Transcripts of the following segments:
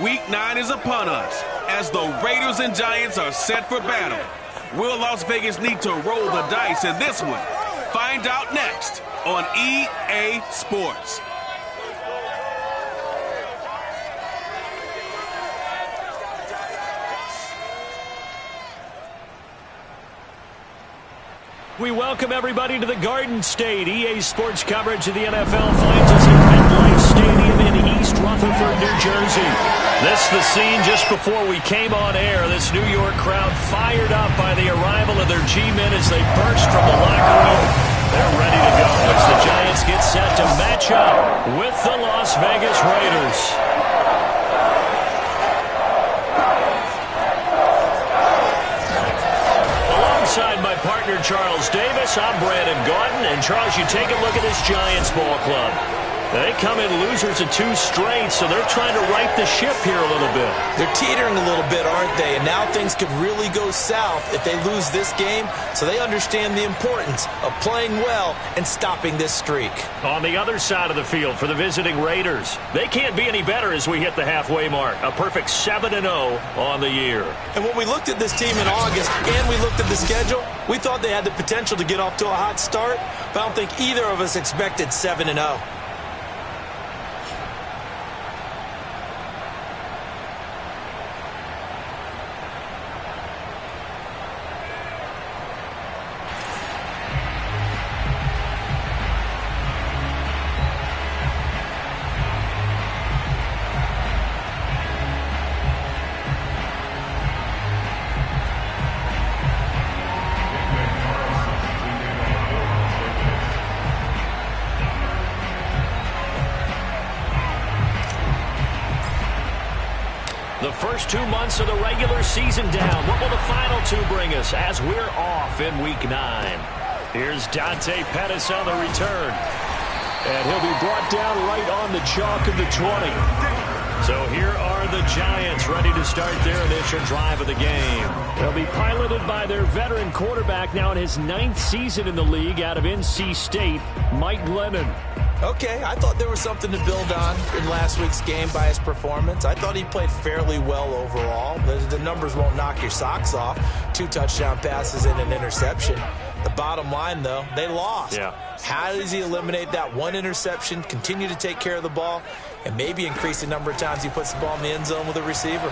Week 9 is upon us as the Raiders and Giants are set for battle. Will Las Vegas need to roll the dice in this one? Find out next on EA Sports. We welcome everybody to the Garden State. EA Sports coverage of the NFL finds us at MetLife Stadium in East Rutherford, New Jersey. This is the scene just before we came on air. This New York crowd fired up by the arrival of their G-men as they burst from the locker room. They're ready to go as the Giants get set to match up with the Las Vegas Raiders. Alongside my partner, Charles Davis, I'm Brandon Gaudin. And, Charles, you take a look at this Giants ball club. They come in losers of 2 straight, so they're trying to right the ship here a little bit. They're teetering a little bit, aren't they? And now things could really go south if they lose this game, so they understand the importance of playing well and stopping this streak. On the other side of the field for the visiting Raiders, they can't be any better as we hit the halfway mark. A perfect 7-0 on the year. And when we looked at this team in August and we looked at the schedule, we thought they had the potential to get off to a hot start, but I don't think either of us expected 7-0. The first 2 months of the regular season down. What will the final 2 bring us as we're off in Week 9? Here's Dante Pettis on the return. And he'll be brought down right on the chalk of the 20. So here are the Giants ready to start their initial drive of the game. They'll be piloted by their veteran quarterback now in his 9th season in the league out of NC State, Mike Lennon. Okay, I thought there was something to build on in last week's game by his performance. I thought he played fairly well overall. The numbers won't knock your socks off. 2 touchdown passes and an interception. The bottom line, though, they lost. Yeah. How does he eliminate that 1 interception, continue to take care of the ball, and maybe increase the number of times he puts the ball in the end zone with a receiver?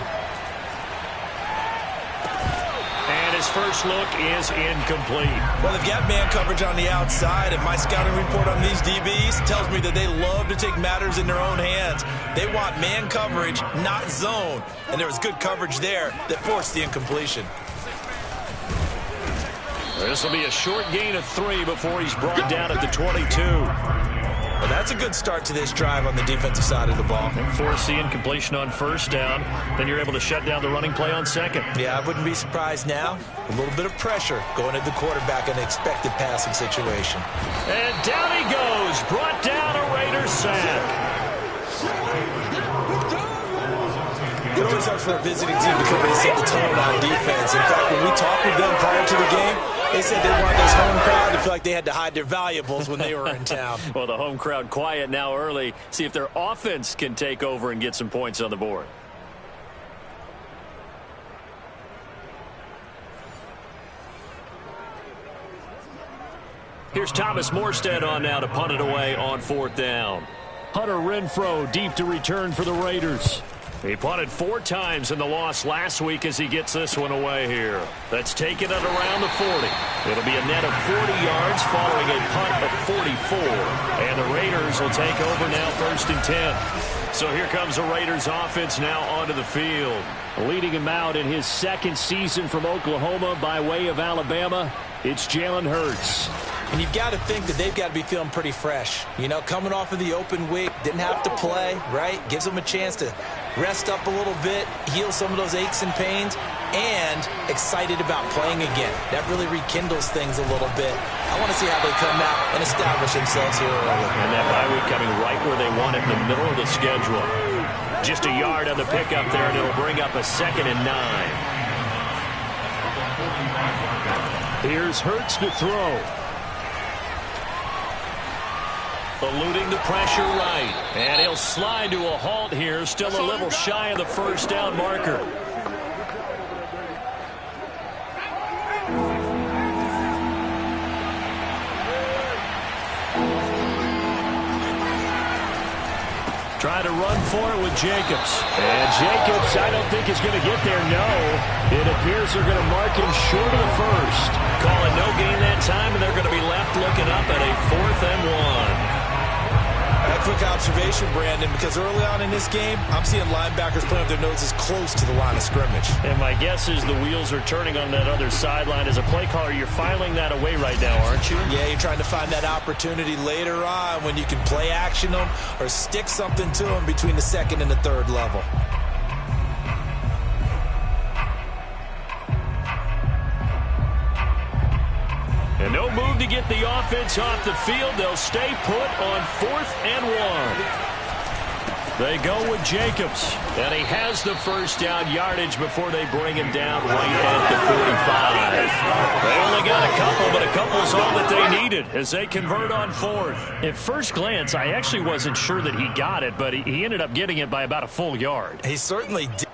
His first look is incomplete. Well, they've got man coverage on the outside, and my scouting report on these DBs tells me that they love to take matters in their own hands. They want man coverage, not zone. And there was good coverage there that forced the incompletion. This will be a short gain of 3 before he's brought down at the 22. Well, that's a good start to this drive on the defensive side of the ball. And force the incompletion on first down. Then you're able to shut down the running play on second. Yeah, I wouldn't be surprised now. A little bit of pressure going at the quarterback in an expected passing situation. And down he goes. Brought down a Raiders sack. It always helps for a visiting team to come in and set the tone on defense. In fact, when we talked with them prior to the game, they said they wanted this home crowd to feel like they had to hide their valuables when they were in town. Well, the home crowd quiet now early. See if their offense can take over and get some points on the board. Here's Thomas Morstead on now to punt it away on 4th down. Hunter Renfrow deep to return for the Raiders. He punted 4 times in the loss last week as he gets this one away here. That's taken it around the 40. It'll be a net of 40 yards following a punt of 44. And the Raiders will take over now 1st and 10. So here comes the Raiders offense now onto the field. Leading him out in his 2nd season from Oklahoma by way of Alabama, it's Jalen Hurts. And you've got to think that they've got to be feeling pretty fresh. You know, coming off of the open week, didn't have to play, right? Gives them a chance to rest up a little bit, heal some of those aches and pains, and excited about playing again. That really rekindles things a little bit. I want to see how they come out and establish themselves here early. And that bye week coming right where they want it in the middle of the schedule. Just a yard on the pickup there, and it'll bring up a 2nd and 9. Here's Hurts to throw. Eluding the pressure right. And he'll slide to a halt here. Still a little shy of the first down marker. Try to run for it with Jacobs. And Jacobs, I don't think is going to get there, no. It appears they're going to mark him short of the first. Calling no gain that time, and they're going to be left looking up at a 4th and 1. A quick observation, Brandon, because early on in this game, I'm seeing linebackers putting up their noses close to the line of scrimmage. And my guess is the wheels are turning on that other sideline. As a play caller, you're filing that away right now, aren't you? Yeah, you're trying to find that opportunity later on when you can play action them or stick something to them between the 2nd and the 3rd level. And no move to get the offense off the field. They'll stay put on 4th and 1. They go with Jacobs. And he has the first down yardage before they bring him down right at the 45. They only got a couple, but a couple's all that they needed as they convert on 4th. At first glance, I actually wasn't sure that he got it, but he ended up getting it by about a full yard. He certainly did.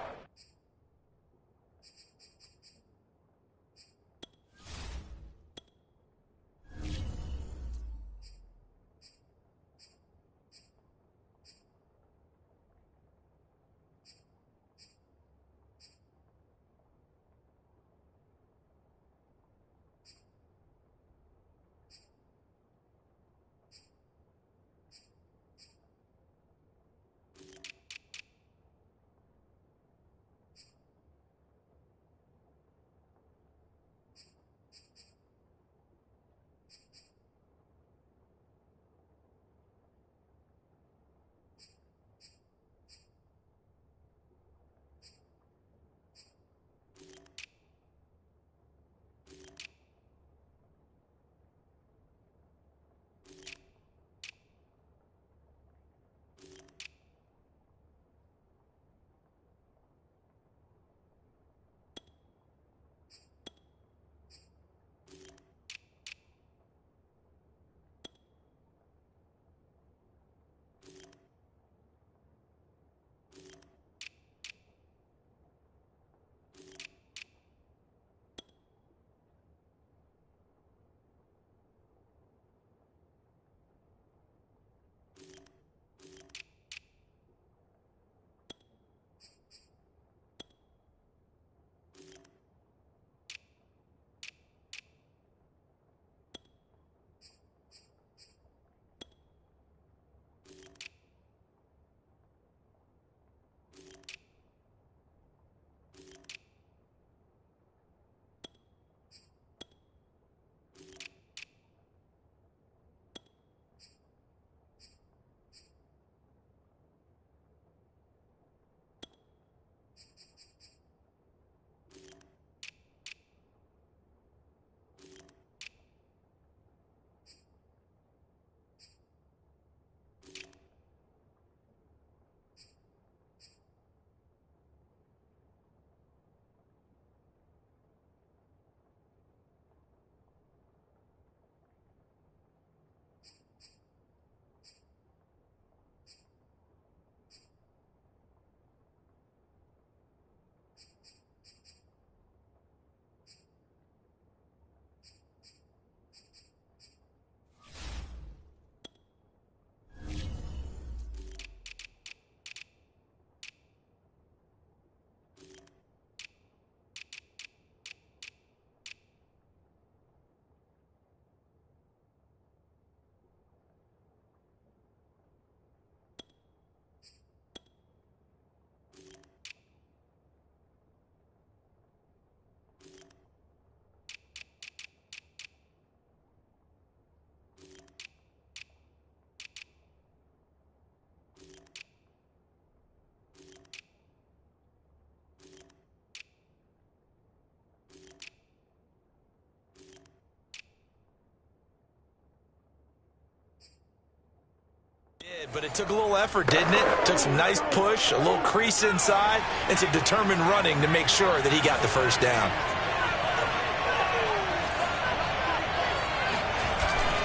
But it took a little effort, didn't it? Took some nice push, a little crease inside, and some determined running to make sure that he got the first down.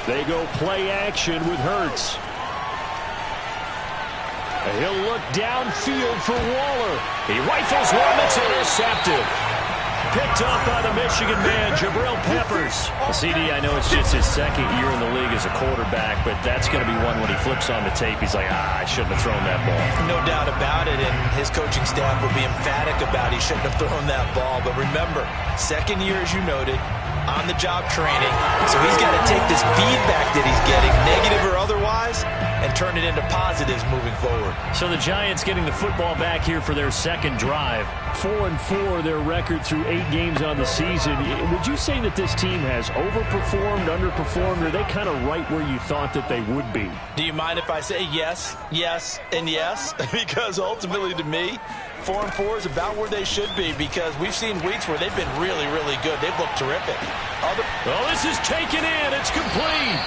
They go play action with Hurts. He'll look downfield for Waller. He rifles one that's intercepted. Picked up by the Michigan man, Jabril Peppers. CD, I know it's just his second year in the league as a quarterback, but that's going to be one when he flips on the tape. He's like, I shouldn't have thrown that ball. No doubt about it, and his coaching staff will be emphatic about he shouldn't have thrown that ball. But remember, second year, as you noted, on-the-job training. So he's got to take this feedback that he's getting, negative or otherwise, and turn it into positives moving forward. So the Giants getting the football back here for their second drive. 4-4 their record through 8 games on the season. Would you say that this team has overperformed, underperformed, or are they kind of right where you thought that they would be? Do you mind if I say yes, yes, and yes? Because ultimately to me, 4-4 is about where they should be, because we've seen weeks where they've been really, really good. They've looked terrific. Well, this is taken in. It's complete.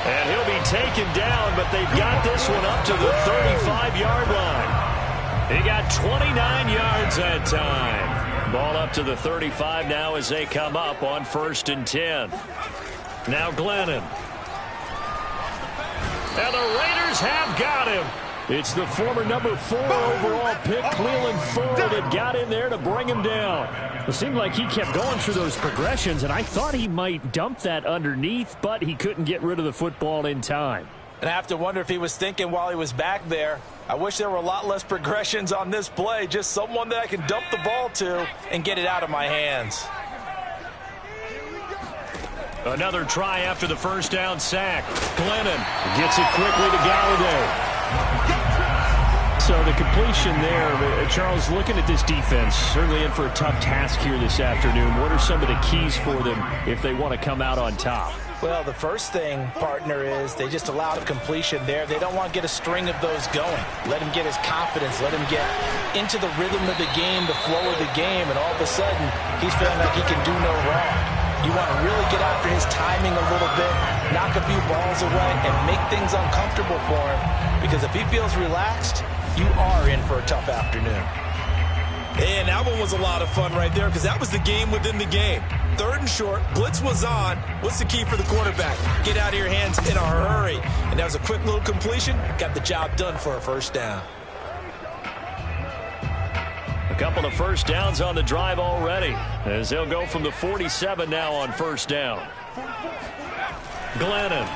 And he'll be taken down, but they've got this one up to the 35-yard line. He got 29 yards that time. Ball up to the 35 now as they come up on 1st and 10. Now Glennon. And the Raiders have got him. It's the former number 4 overall pick, Cleveland Ford, that got in there to bring him down. It seemed like he kept going through those progressions, and I thought he might dump that underneath, but he couldn't get rid of the football in time. And I have to wonder if he was thinking while he was back there, I wish there were a lot less progressions on this play, just someone that I can dump the ball to and get it out of my hands. Another try after the first down sack. Glennon gets it quickly to Galladay. So the completion there, Charles, looking at this defense, certainly in for a tough task here this afternoon. What are some of the keys for them if they want to come out on top? Well, the first thing, partner, is they just allowed a completion there. They don't want to get a string of those going. Let him get his confidence. Let him get into the rhythm of the game, the flow of the game, and all of a sudden, he's feeling like he can do no wrong. You want to really get after his timing a little bit, knock a few balls away, and make things uncomfortable for him. Because if he feels relaxed, you are in for a tough afternoon. And that one was a lot of fun right there, because that was the game within the game. 3rd and short, blitz was on. What's the key for the quarterback? Get out of your hands in a hurry. And that was a quick little completion. Got the job done for a first down. A couple of first downs on the drive already, as they'll go from the 47 now on 1st down. Glennon.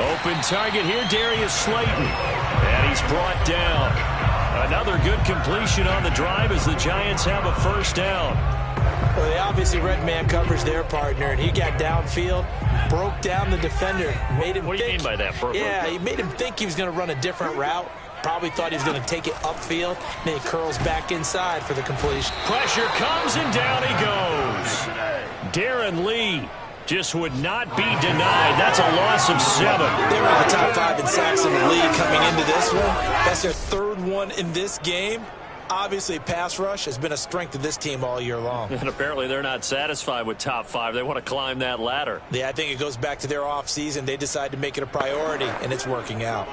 Open target here, Darius Slayton. And he's brought down. Another good completion on the drive as the Giants have a first down. Well, they obviously read man coverage their partner, and he got downfield, broke down the defender, made him What do you mean by that, Burke? Yeah, he made him think he was going to run a different route. Probably thought he was going to take it upfield. Then he curls back inside for the completion. Pressure comes, and down he goes. Darren Lee just would not be denied. That's a loss of 7. They were in the top 5 in sacks in the league coming into this one. That's their 3rd one in this game. Obviously, pass rush has been a strength of this team all year long. And apparently they're not satisfied with top 5. They want to climb that ladder. Yeah, I think it goes back to their offseason. They decided to make it a priority, and it's working out.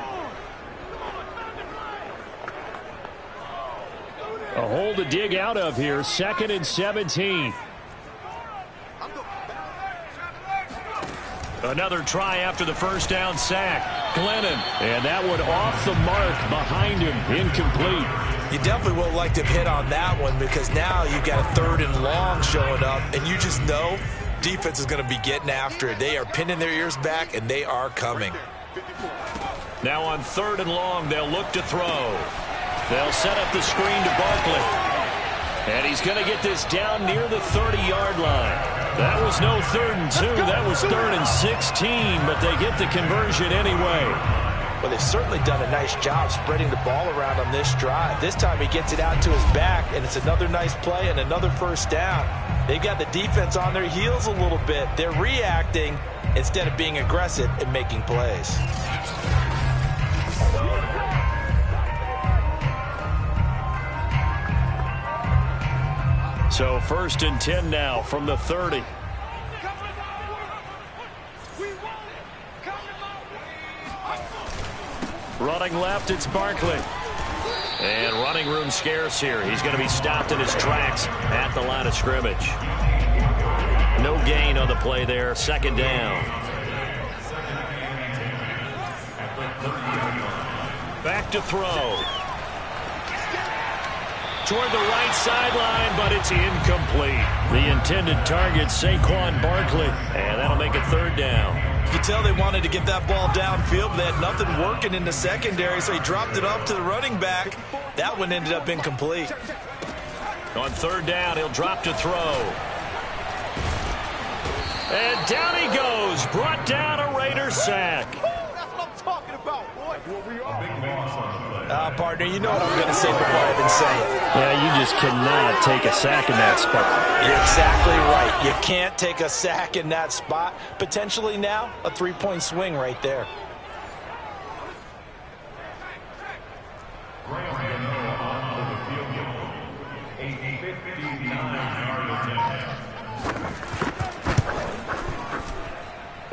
A hole to dig out of here. 2nd and 17. Another try after the first down sack. Glennon. And that one off the mark behind him. Incomplete. You definitely would have liked to hit on that one, because now you've got a 3rd and long showing up, and you just know defense is going to be getting after it. They are pinning their ears back, and they are coming. Now on 3rd and long, they'll look to throw. They'll set up the screen to Barkley. And he's going to get this down near the 30-yard line. That was no 3rd and 2. That was 3rd and 16, but they get the conversion anyway. Well, they've certainly done a nice job spreading the ball around on this drive. This time he gets it out to his back, and it's another nice play and another first down. They've got the defense on their heels a little bit. They're reacting instead of being aggressive and making plays. So 1st and 10 now from the 30. Running left, it's Barkley. And running room scarce here. He's going to be stopped in his tracks at the line of scrimmage. No gain on the play there. 2nd down. Back to throw. Toward the right sideline, but it's incomplete. The intended target, Saquon Barkley, and that'll make it third down. You could tell they wanted to get that ball downfield, but they had nothing working in the secondary, so he dropped it off to the running back. That one ended up incomplete. On third down, he'll drop to throw. And down he goes, brought down a Raiders sack. Partner, you know what I'm going to say before I even say it. Yeah, you just cannot take a sack in that spot. You're exactly right. You can't take a sack in that spot. Potentially now, a three-point swing right there.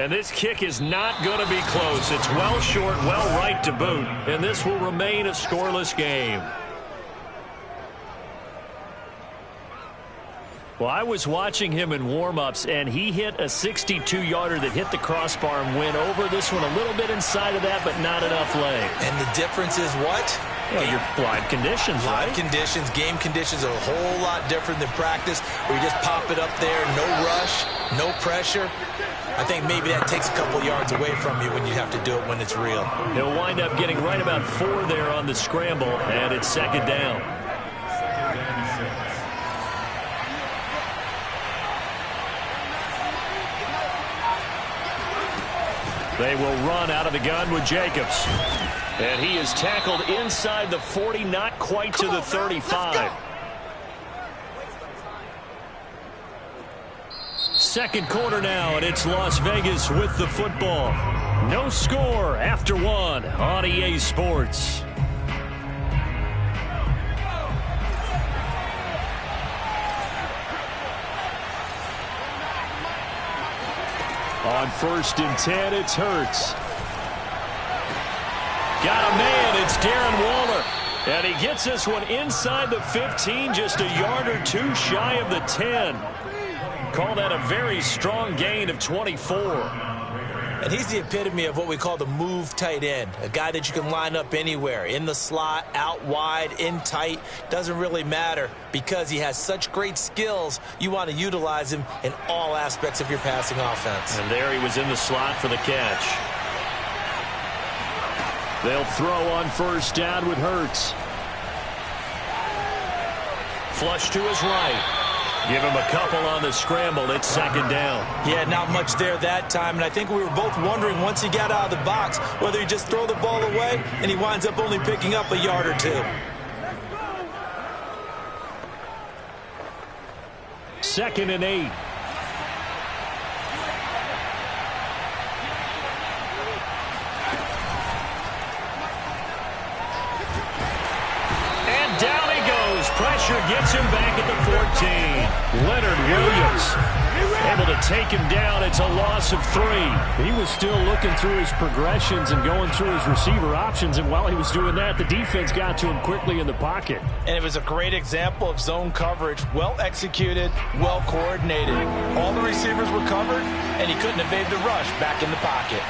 And this kick is not going to be close. It's well short, well right to boot. And this will remain a scoreless game. Well, I was watching him in warm-ups, and he hit a 62-yarder that hit the crossbar and went over. This one a little bit inside of that, but not enough leg. And the difference is what? Well, your live conditions, right? Live conditions, game conditions are a whole lot different than practice, where you just pop it up there, no rush, no pressure. I think maybe that takes a couple yards away from you when you have to do it when it's real. He'll wind up getting right about 4 there on the scramble, and it's second down. They will run out of the gun with Jacobs. And he is tackled inside the 40, not quite to the 35. Second quarter now, and it's Las Vegas with the football. No score after 1 on EA Sports. On 1st and 10, it's Hurts. Got a man, it's Darren Waller. And he gets this one inside the 15, just a yard or 2 shy of the 10. Call that a very strong gain of 24. And he's the epitome of what we call the move tight end, a guy that you can line up anywhere, in the slot, out wide, in tight. Doesn't really matter because he has such great skills. You want to utilize him in all aspects of your passing offense. And there he was in the slot for the catch. They'll throw on 1st down with Hurts. Flush to his right. Give him a couple on the scramble. It's second down. Yeah, not much there that time. And I think we were both wondering once he got out of the box whether he just throw the ball away and he winds up only picking up a yard or 2. 2nd and 8. And down he goes. Pressure gets him back at the 14. Leonard Williams able to take him down. It's a loss of 3. He was still looking through his progressions and going through his receiver options, and while he was doing that, the defense got to him quickly in the pocket. And it was a great example of zone coverage, well executed, well coordinated. All the receivers were covered, and he couldn't evade the rush back in the pocket.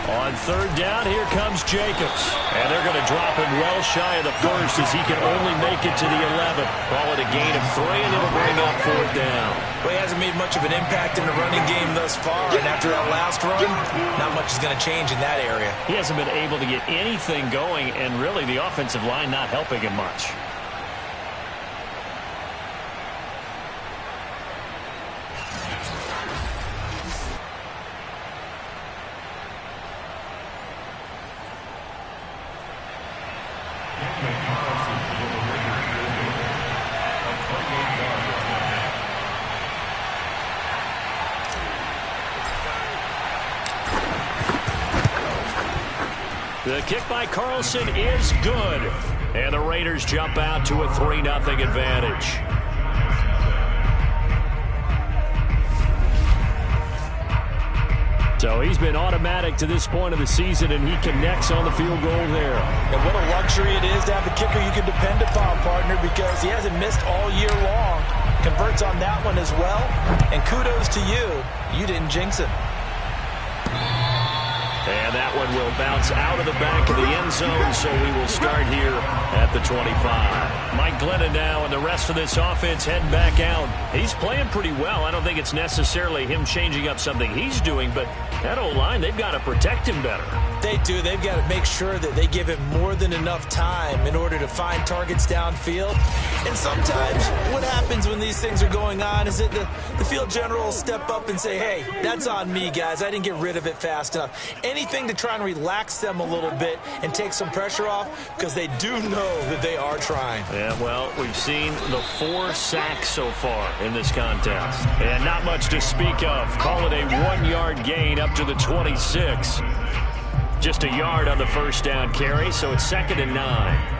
On 3rd down, here comes Jacobs. And they're going to drop him well shy of the 1st as he can only make it to the 11. Call it a gain of 3, and it'll bring up 4th down. Well, he hasn't made much of an impact in the running game thus far, and after that last run, not much is going to change in that area. He hasn't been able to get anything going, and really the offensive line not helping him much. The kick by Carlson is good. And the Raiders jump out to a 3-0 advantage. So he's been automatic to this point of the season, and he connects on the field goal there. And what a luxury it is to have a kicker you can depend upon, partner, because he hasn't missed all year long. Converts on that one as well. And kudos to you. You didn't jinx him. And that one will bounce out of the back of the end zone, so we will start here at the 25. Mike Glennon now and the rest of this offense heading back out. He's playing pretty well. I don't think it's necessarily him changing up something he's doing, but that O-line, they've got to protect him better. They do. They've got to make sure that they give him more than enough time in order to find targets downfield. And sometimes what happens when these things are going on is that the field general will step up and say, hey, that's on me, guys. I didn't get rid of it fast enough. Anything to try and relax them a little bit and take some pressure off, because they do know that they are trying. Yeah, well, we've seen the 4 sacks so far in this contest. And not much to speak of. Call it a 1-yard gain up to the 26. Just a yard on the first down carry, so it's 2nd and 9.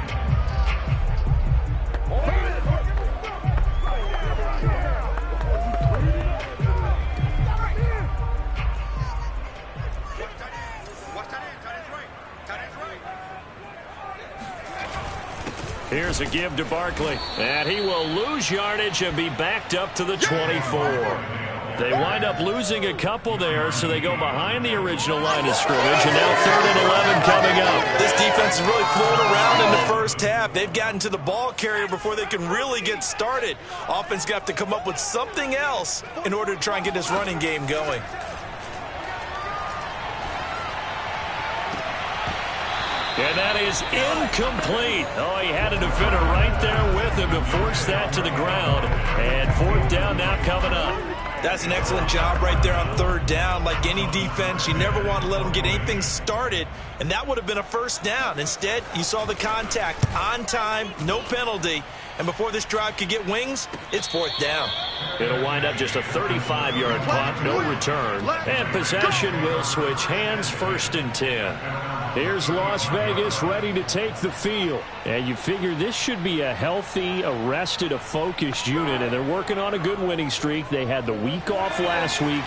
Here's a give to Barkley, and he will lose yardage and be backed up to the 24. They wind up losing a couple there, so they go behind the original line of scrimmage, and now 3rd and 11 coming up. This defense is really flown around in the first half. They've gotten to the ball carrier before they can really get started. Offense got to come up with something else in order to try and get this running game going. And that is incomplete. Oh, he had a defender right there with him to force that to the ground. And 4th down now coming up. That's an excellent job right there on 3rd down. Like any defense, you never want to let them get anything started, and that would have been a 1st down. Instead, you saw the contact on time, no penalty, and before this drive could get wings, it's 4th down. It'll wind up just a 35-yard punt, no return, and possession will switch hands, 1st and 10. Here's Las Vegas ready to take the field. And you figure this should be a healthy, a rested, a focused unit, and they're working on a good winning streak. They had the week off last week.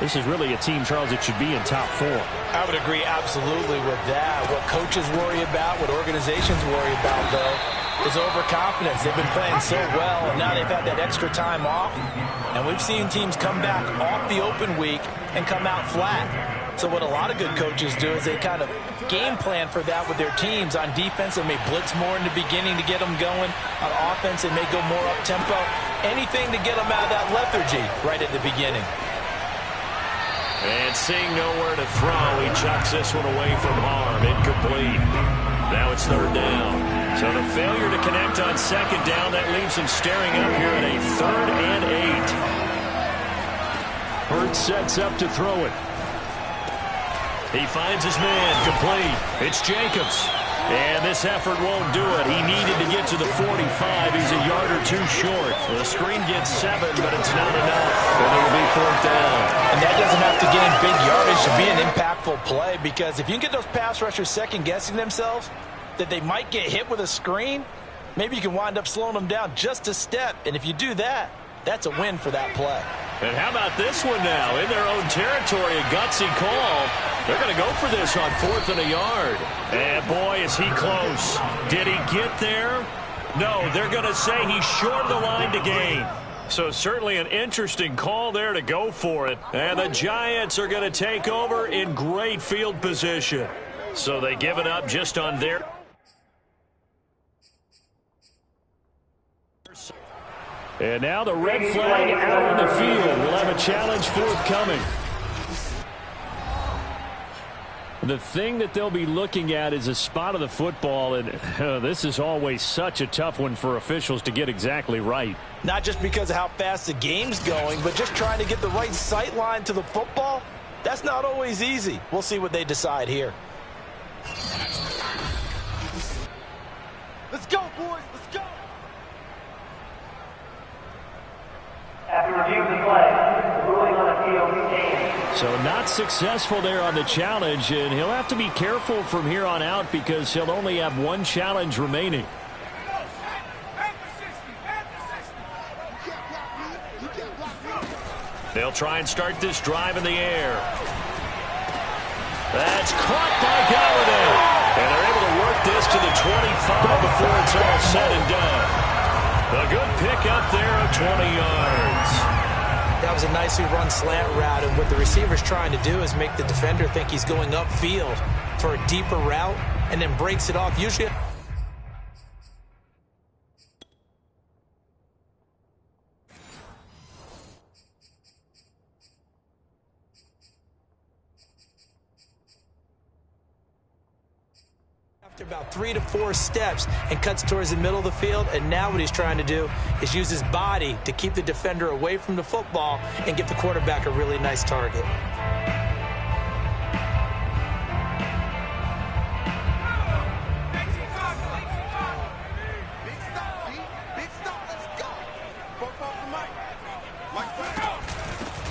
This is really a team, Charles, that should be in top 4. I would agree absolutely with that. What coaches worry about, what organizations worry about, though, is overconfidence. They've been playing so well, and now they've had that extra time off. And we've seen teams come back off the open week and come out flat. So what a lot of good coaches do is they kind of game plan for that with their teams. On defense, they may blitz more in the beginning to get them going. On offense, they may go more up-tempo. Anything to get them out of that lethargy right at the beginning. And seeing nowhere to throw, he chucks this one away from harm. Incomplete. Now it's 3rd down. So the failure to connect on 2nd down, that leaves him staring up here at a 3rd and 8. Hurts sets up to throw it. He finds his man, complete. It's Jacobs. And this effort won't do it. He needed to get to the 45. He's a yard or 2 short. The screen gets 7, but it's not enough. And it'll be 4th down. And that doesn't have to gain big yardage to be an impactful play, because if you can get those pass rushers second-guessing themselves that they might get hit with a screen, maybe you can wind up slowing them down just a step. And if you do that, that's a win for that play. And how about this one now? In their own territory, a gutsy call. They're going to go for this on 4th and a yard. And boy, is he close. Did he get there? No, they're going to say he's short of the line to gain. So certainly an interesting call there to go for it. And the Giants are going to take over in great field position. So they give it up just on their... And now the red flag out on the field. We'll have a challenge forthcoming. The thing that they'll be looking at is a spot of the football, and this is always such a tough one for officials to get exactly right. Not just because of how fast the game's going, but just trying to get the right sight line to the football. That's not always easy. We'll see what they decide here. Let's go, boys. Let's go. After reviewing the play, the ruling on the field stands. So not successful there on the challenge, and he'll have to be careful from here on out because he'll only have one challenge remaining. They'll try and start this drive in the air. That's caught by Galladay. And they're able to work this to the 25 before it's all said and done. A good pick up there of 20 yards. That was a nicely run slant route, and what the receiver's trying to do is make the defender think he's going upfield for a deeper route and then breaks it off. Usually after about 3 to 4 steps and cuts towards the middle of the field, and now what he's trying to do is use his body to keep the defender away from the football and give the quarterback a really nice target.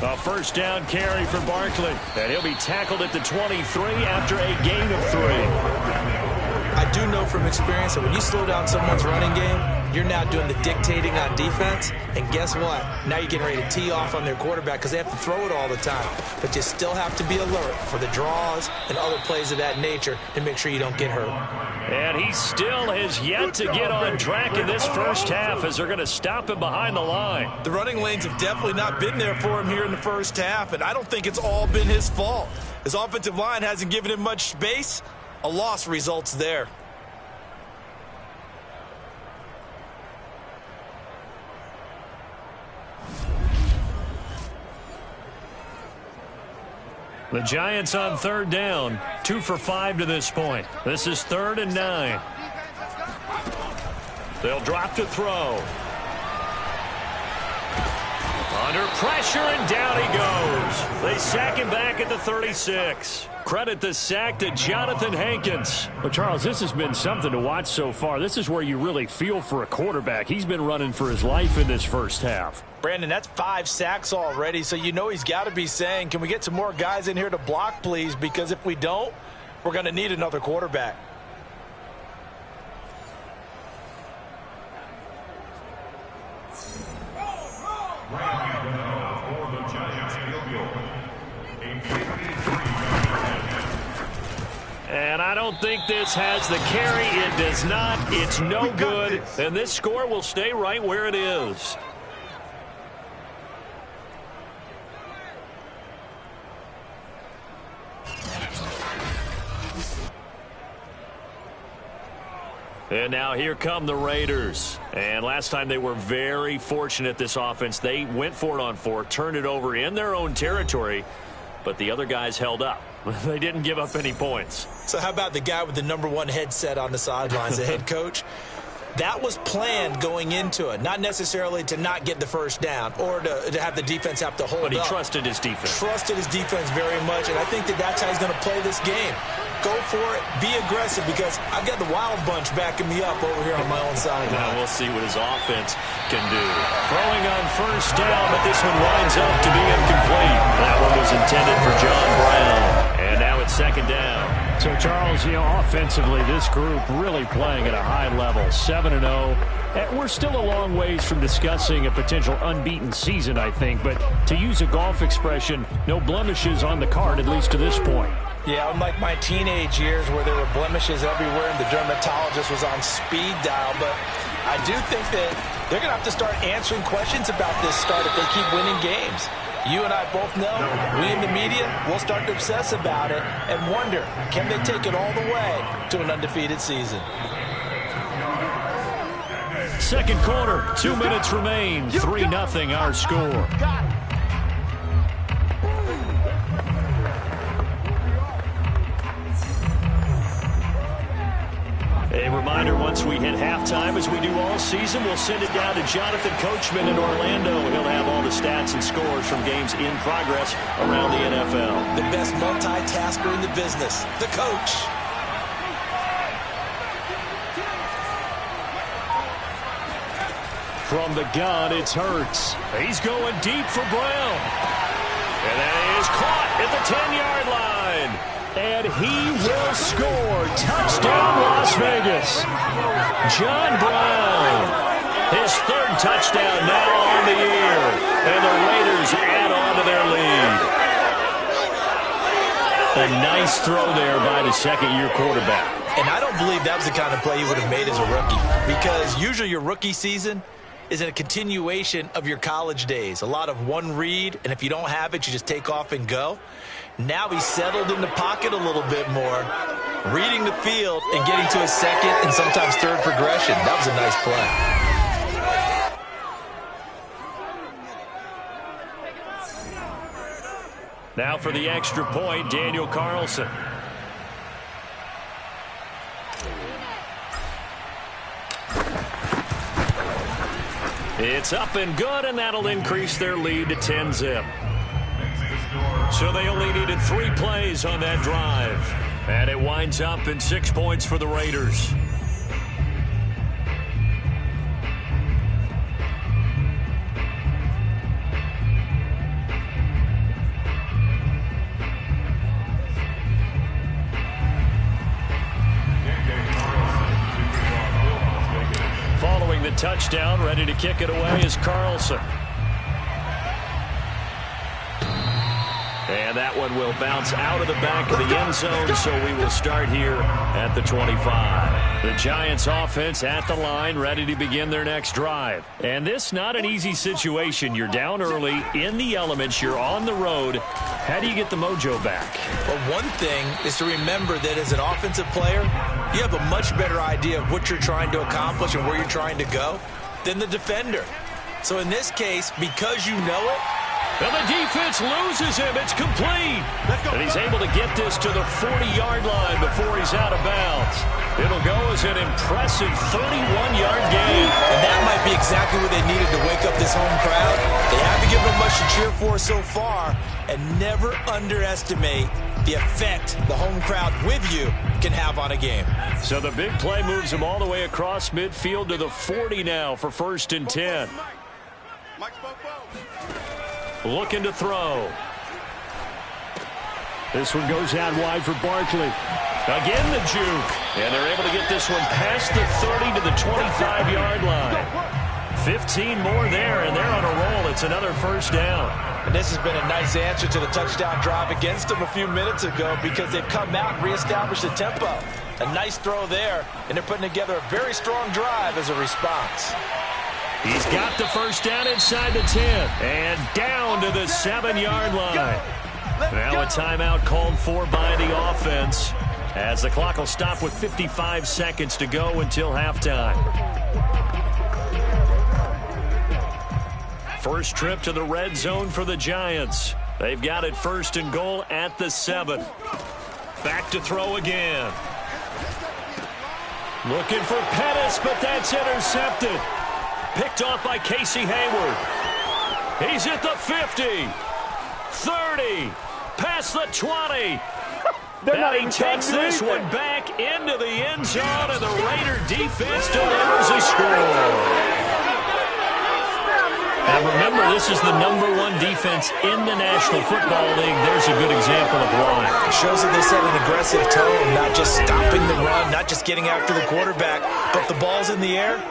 A first down carry for Barkley, and he'll be tackled at the 23 after a gain of 3. I do know from experience that when you slow down someone's running game, you're now doing the dictating on defense, and guess what? Now you're getting ready to tee off on their quarterback because they have to throw it all the time. But you still have to be alert for the draws and other plays of that nature to make sure you don't get hurt. And he still has yet to get on track in this first half as they're going to stop him behind the line. The running lanes have definitely not been there for him here in the first half, and I don't think it's all been his fault. His offensive line hasn't given him much space. A loss results there. The Giants on third down, 2 for 5 to this point. This is 3rd and 9. They'll drop to throw. Under pressure, and down he goes. They sack him back at the 36. Credit the sack to Jonathan Hankins. Well, Charles, this has been something to watch so far. This is where you really feel for a quarterback. He's been running for his life in this first half. Brandon, that's 5 sacks already, so you know he's got to be saying, can we get some more guys in here to block, please? Because if we don't, we're going to need another quarterback. And I don't think this has the carry. It does not. It's no good. And this score will stay right where it is. And now here come the Raiders. And last time they were very fortunate, this offense. They went for it on 4, turned it over in their own territory, but the other guys held up. They didn't give up any points. So how about the guy with the #1 headset on the sidelines, the head coach? That was planned going into it, not necessarily to not get the first down or to have the defense have to hold up. But he trusted his defense. Trusted his defense very much, and I think that's how he's going to play this game. Go for it, be aggressive, because I've got the wild bunch backing me up over here on my own sideline. Now we'll see what his offense can do. Throwing on first down, but this one winds up to be incomplete. That one was intended for John Brown. And now it's 2nd down. So, Charles, offensively, this group really playing at a high level, 7-0. We're still a long ways from discussing a potential unbeaten season, I think. But to use a golf expression, no blemishes on the card, at least to this point. Yeah, unlike my teenage years where there were blemishes everywhere and the dermatologist was on speed dial. But I do think that they're going to have to start answering questions about this start if they keep winning games. You and I both know, we in the media, will start to obsess about it and wonder, can they take it all the way to an undefeated season? Second quarter, 2 minutes remain, 3-0 our score. A reminder, once we hit halftime, as we do all season, we'll send it down to Jonathan Coachman in Orlando. He'll have all the stats and scores from games in progress around the NFL. The best multitasker in the business, the coach. From the gun, it's Hurts. He's going deep for Brown. And that is caught at the 10-yard line. And he will score. Touchdown, Las Vegas. John Brown. His 3rd touchdown now on the year. And the Raiders add on to their lead. A nice throw there by the second-year quarterback. And I don't believe that was the kind of play he would have made as a rookie. Because usually your rookie season is a continuation of your college days. A lot of one read, and if you don't have it, you just take off and go. Now he's settled in the pocket a little bit more, reading the field and getting to his second and sometimes third progression. That was a nice play. Now for the extra point, Daniel Carlson. It's up and good, and that'll increase their lead to 10-zip. So they only needed 3 plays on that drive. And it winds up in 6 points for the Raiders. Following the touchdown, ready to kick it away is Carlson. And that one will bounce out of the back of the end zone, so we will start here at the 25. The Giants offense at the line, ready to begin their next drive. And this not an easy situation. You're down early, in the elements, you're on the road. How do you get the mojo back? Well, one thing is to remember that as an offensive player, you have a much better idea of what you're trying to accomplish and where you're trying to go than the defender. So in this case, because you know it, and the defense loses him. It's complete. And he's able to get this to the 40-yard line before he's out of bounds. It'll go as an impressive 31-yard gain. And that might be exactly what they needed to wake up this home crowd. They haven't given them much to cheer for so far. And never underestimate the effect the home crowd with you can have on a game. So the big play moves him all the way across midfield to the 40 now for 1st and 10. Looking to throw. This one goes out wide for Barkley. Again the juke. And they're able to get this one past the 30 to the 25-yard line. 15 more there, and they're on a roll. It's another 1st down. And this has been a nice answer to the touchdown drive against them a few minutes ago because they've come out and reestablished the tempo. A nice throw there, and they're putting together a very strong drive as a response. He's got the 1st down inside the 10 and down to the 7-yard line. Now a timeout called for by the offense as the clock will stop with 55 seconds to go until halftime. First trip to the red zone for the Giants. They've got it 1st and goal at the 7. Back to throw again. Looking for Pettis, but that's intercepted. Picked off by Casey Hayward. He's at the 50, 30, past the 20. And he takes this one back into the end zone, and the Raider defense delivers a score. Now remember, this is the #1 defense in the National Football League. There's a good example of why. It shows that they set an aggressive tone, not just stopping the run, not just getting after the quarterback, but the ball's in the air.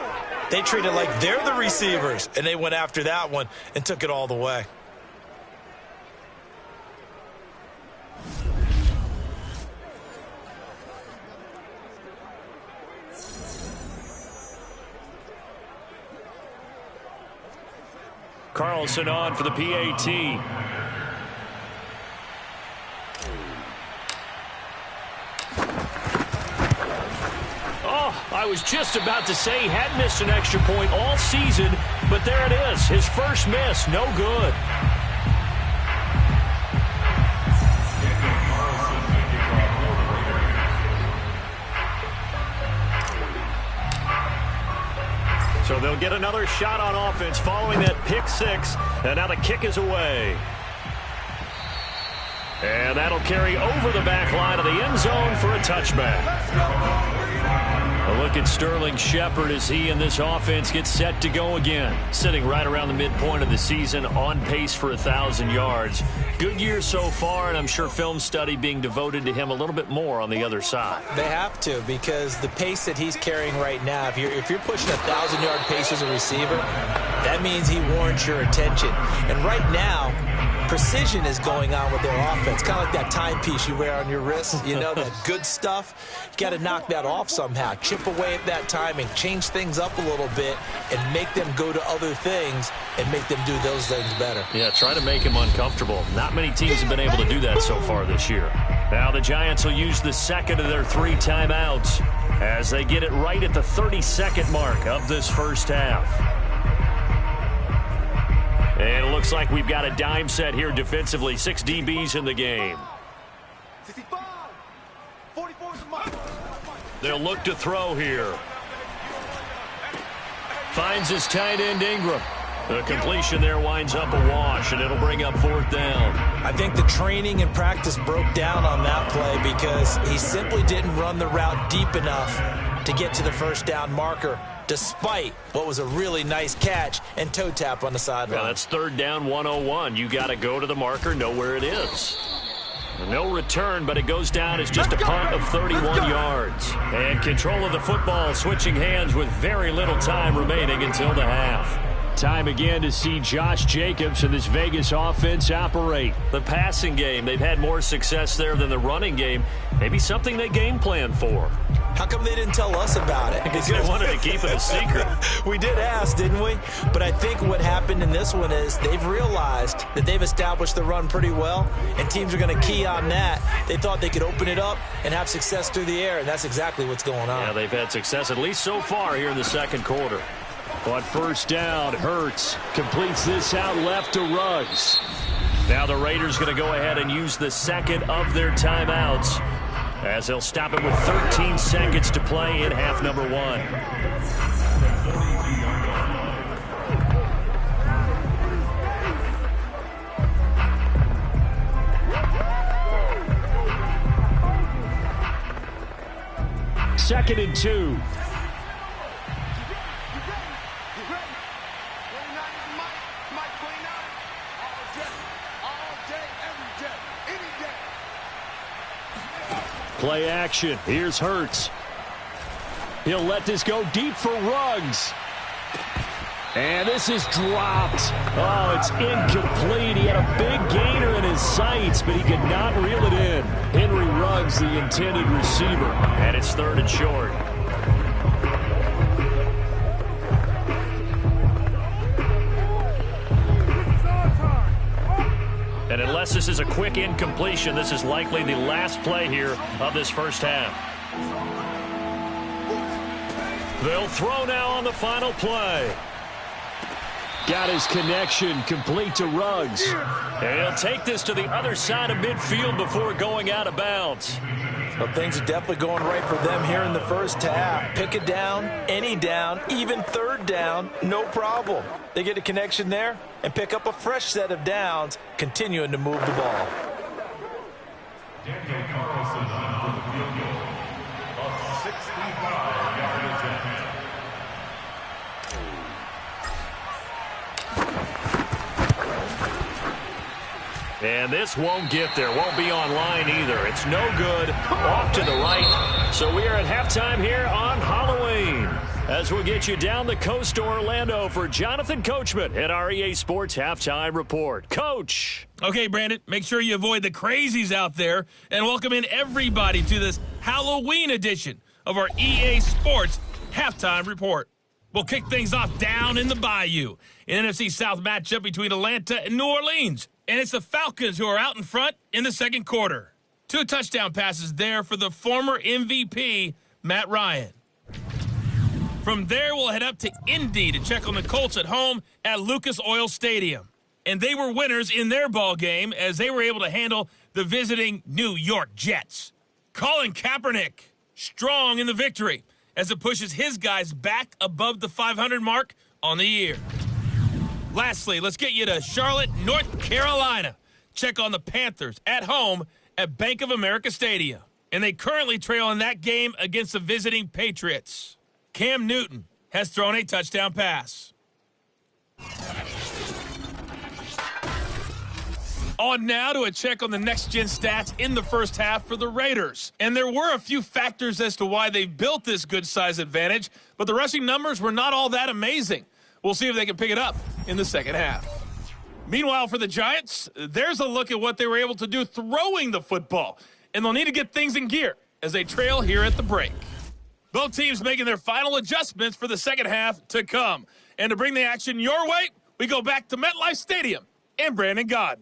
They treat it like they're the receivers, and they went after that one and took it all the way. Carlson on for the PAT. Oh, I was just about to say he hadn't missed an extra point all season, but there it is. His first miss, no good. So they'll get another shot on offense following that pick 6. And now the kick is away. And that'll carry over the back line of the end zone for a touchback. A look at Sterling Shepard as he and this offense get set to go again. Sitting right around the midpoint of the season, on pace for 1,000 yards. Good year so far, and I'm sure film study being devoted to him a little bit more on the other side. They have to, because the pace that he's carrying right now, if you're pushing 1,000-yard pace as a receiver, that means he warrants your attention. And right now, precision is going on with their offense. Kind of like that timepiece you wear on your wrist, you know, that good stuff. You got to knock that off somehow. Chip away at that timing, change things up a little bit, and make them go to other things and make them do those things better. Yeah, try to make him uncomfortable. Not many teams have been able to do that so far this year. Now the Giants will use the second of their 3 timeouts as they get it right at the 32nd mark of this first half. And it looks like we've got a dime set here defensively. 6 DBs in the game. They'll look to throw here. Finds his tight end Ingram. The completion there winds up a wash, and it'll bring up 4th down. I think the training and practice broke down on that play because he simply didn't run the route deep enough to get to the first down marker, despite what was a really nice catch and toe tap on the sideline. Yeah, that's 3rd down 101. You got to go to the marker, know where it is. No return, but it goes down as just a punt of 31 yards. And control of the football switching hands with very little time remaining until the half. Time again to see Josh Jacobs and this Vegas offense operate. The passing game, they've had more success there than the running game. Maybe something they game plan for. How come they didn't tell us about it? Because they wanted to keep it a secret. We did ask, didn't we? But I think what happened in this one is they've realized that they've established the run pretty well, and teams are going to key on that. They thought they could open it up and have success through the air, and that's exactly what's going on. Yeah, they've had success, at least so far here in the second quarter. On first down, Hurts completes this out left to Ruggs. Now the Raiders going to go ahead and use the second of their timeouts as they'll stop it with 13 seconds to play in half number 1. Second and 2. Play action. Here's Hurts. He'll let this go deep for Ruggs. And this is dropped. Oh, it's incomplete. He had a big gainer in his sights, but he could not reel it in. Henry Ruggs, the intended receiver. And it's 3rd and short. And unless this is a quick incompletion, this is likely the last play here of this first half. They'll throw now on the final play. Got his connection complete to Ruggs. And he'll take this to the other side of midfield before going out of bounds. Well, things are definitely going right for them here in the first half. Pick it down, any down, even 3rd down, no problem. They get a connection there and pick up a fresh set of downs, continuing to move the ball. Daniel Carlson for the field goal. A 65-yard attempt. And this won't get there. Won't be online either. It's no good. Off to the right. So we are at halftime here on Halloween, as we'll get you down the coast to Orlando for Jonathan Coachman at our EA Sports Halftime Report. Coach. Okay, Brandon, make sure you avoid the crazies out there and welcome in everybody to this Halloween edition of our EA Sports Halftime Report. We'll kick things off down in the Bayou, an NFC South matchup between Atlanta and New Orleans. And it's the Falcons who are out in front in the second quarter. 2 touchdown passes there for the former MVP, Matt Ryan. From there, we'll head up to Indy to check on the Colts at home at Lucas Oil Stadium. And they were winners in their ball game as they were able to handle the visiting New York Jets. Colin Kaepernick, strong in the victory as it pushes his guys back above the 500 mark on the year. Lastly, let's get you to Charlotte, North Carolina. Check on the Panthers at home at Bank of America Stadium. And they currently trail in that game against the visiting Patriots. Cam Newton has thrown a touchdown pass. On now to a check on the next-gen stats in the first half for the Raiders. And there were a few factors as to why they built this good size advantage, but the rushing numbers were not all that amazing. We'll see if they can pick it up in the second half. Meanwhile, for the Giants, there's a look at what they were able to do throwing the football. And they'll need to get things in gear as they trail here at the break. Both teams making their final adjustments for the second half to come. And to bring the action your way, we go back to MetLife Stadium and Brandon Gaudin.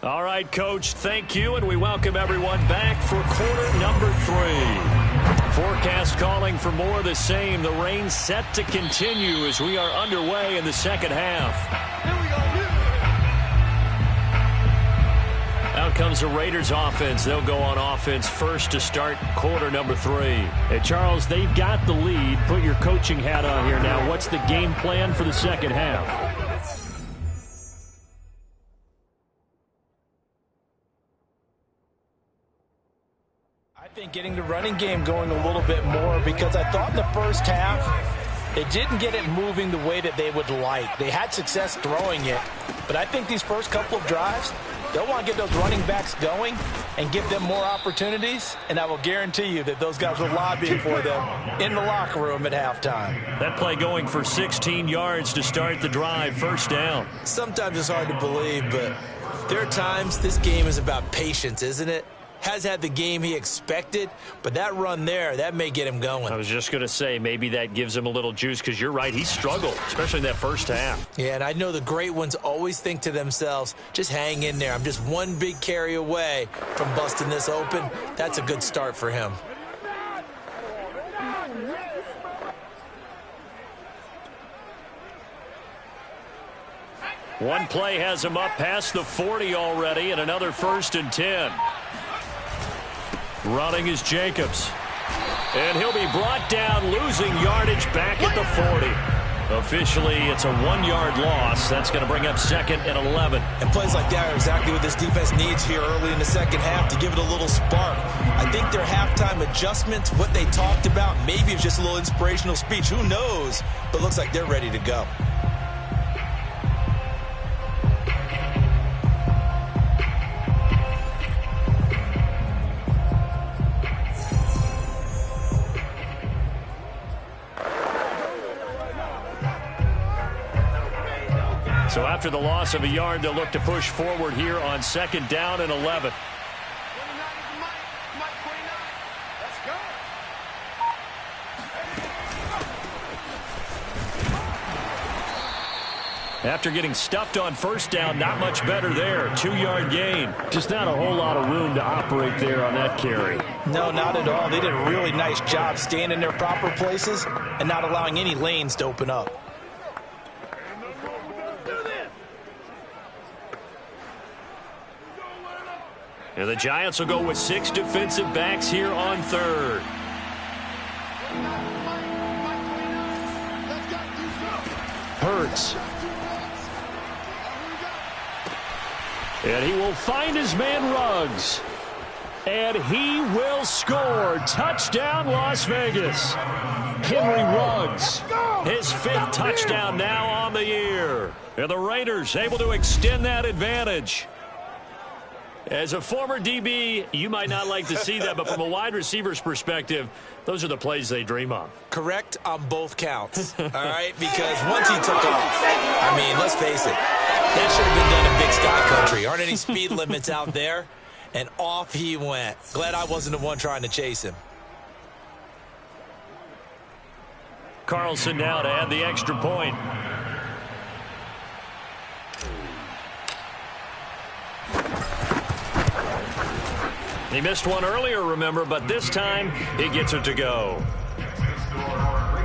All right, Coach, thank you, and we welcome everyone back for quarter number 3. Forecast calling for more of the same. The rain set to continue as we are underway in the second half. Out comes the Raiders offense. They'll go on offense first to start quarter number 3. Hey, Charles, they've got the lead. Put your coaching hat on here now. What's the game plan for the second half? I think getting the running game going a little bit more, because I thought in the first half they didn't get it moving the way that they would like. They had success throwing it, but I think these first couple of drives, they'll want to get those running backs going and give them more opportunities, and I will guarantee you that those guys were lobbying for them in the locker room at halftime. That play going for 16 yards to start the drive, first down. Sometimes it's hard to believe, but there are times this game is about patience, isn't it? Has had the game he expected, but that run there, that may get him going. I was just going to say, maybe that gives him a little juice, because you're right, he struggled, especially in that first half. Yeah, and I know the great ones always think to themselves, just hang in there. I'm just one big carry away from busting this open. That's a good start for him. One play has him up past the 40 already, and another 1st and 10. Running is Jacobs. And he'll be brought down, losing yardage back at the 40. Officially, it's a 1-yard loss. That's going to bring up 2nd and 11. And plays like that are exactly what this defense needs here early in the second half to give it a little spark. I think their halftime adjustments, what they talked about, maybe it's just a little inspirational speech. Who knows? But looks like they're ready to go. So after the loss of a yard, they'll look to push forward here on 2nd down and 11. After getting stuffed on 1st down, not much better there. 2-yard gain. Just not a whole lot of room to operate there on that carry. No, not at all. They did a really nice job staying in their proper places and not allowing any lanes to open up. And the Giants will go with 6 defensive backs here on 3rd. Hurts. And he will find his man Ruggs. And he will score. Touchdown, Las Vegas. Henry Ruggs. His 5th touchdown now on the year. And the Raiders able to extend that advantage. As a former DB, you might not like to see that, but from a wide receiver's perspective, those are the plays they dream of. Correct on both counts, all right? Because once he took off, I mean, let's face it, that should have been done in Big Sky Country. Aren't any speed limits out there? And off he went. Glad I wasn't the one trying to chase him. Carlson now to add the extra point. He missed one earlier, remember, but this time he gets it to go.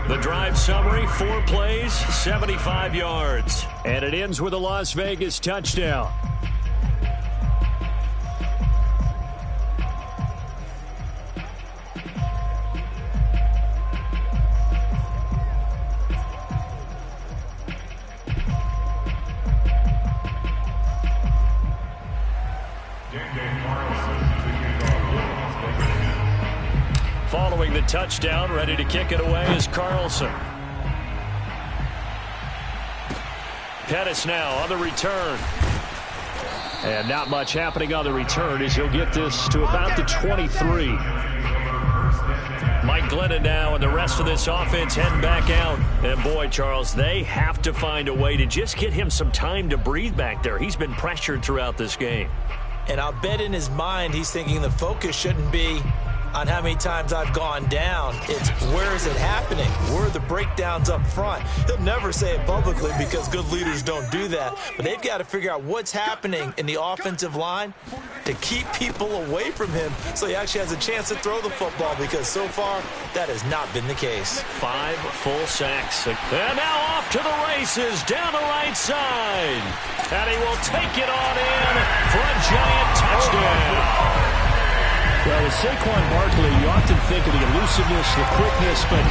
The drive summary, 4 plays, 75 yards. And it ends with a Las Vegas touchdown. Following the touchdown, ready to kick it away is Carlson. Pettis now on the return. And not much happening on the return as he'll get this to about the 23. Mike Glennon now and the rest of this offense heading back out. And boy, Charles, they have to find a way to just get him some time to breathe back there. He's been pressured throughout this game. And I'll bet in his mind he's thinking the focus shouldn't be on how many times I've gone down. It's where is it happening? Where are the breakdowns up front? He'll never say it publicly because good leaders don't do that. But they've got to figure out what's happening in the offensive line to keep people away from him so he actually has a chance to throw the football, because so far that has not been the case. 5 full sacks. And now off to the races down the right side. And he will take it on in for a giant touchdown. Well, with Saquon Barkley, you often think of the elusiveness, the quickness, but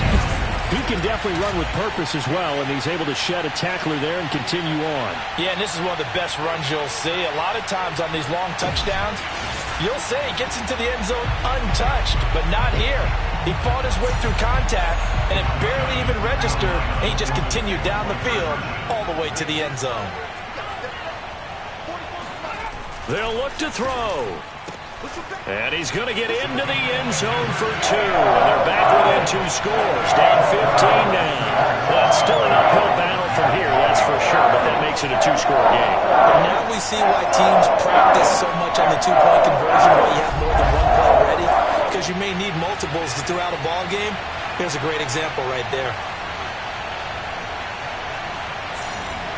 he can definitely run with purpose as well, and he's able to shed a tackler there and continue on. Yeah, and this is one of the best runs you'll see. A lot of times on these long touchdowns, you'll say he gets into the end zone untouched, but not here. He fought his way through contact, and it barely even registered, and he just continued down the field all the way to the end zone. They'll look to throw. And he's going to get into the end zone for 2. And they're back within 2 scores. Down 15 now. That's still an uphill battle from here, that's for sure. But that makes it a 2-score game. And now we see why teams practice so much on the 2-point conversion, where you have more than one play ready, because you may need multiples to throw out a ball game. Here's a great example right there.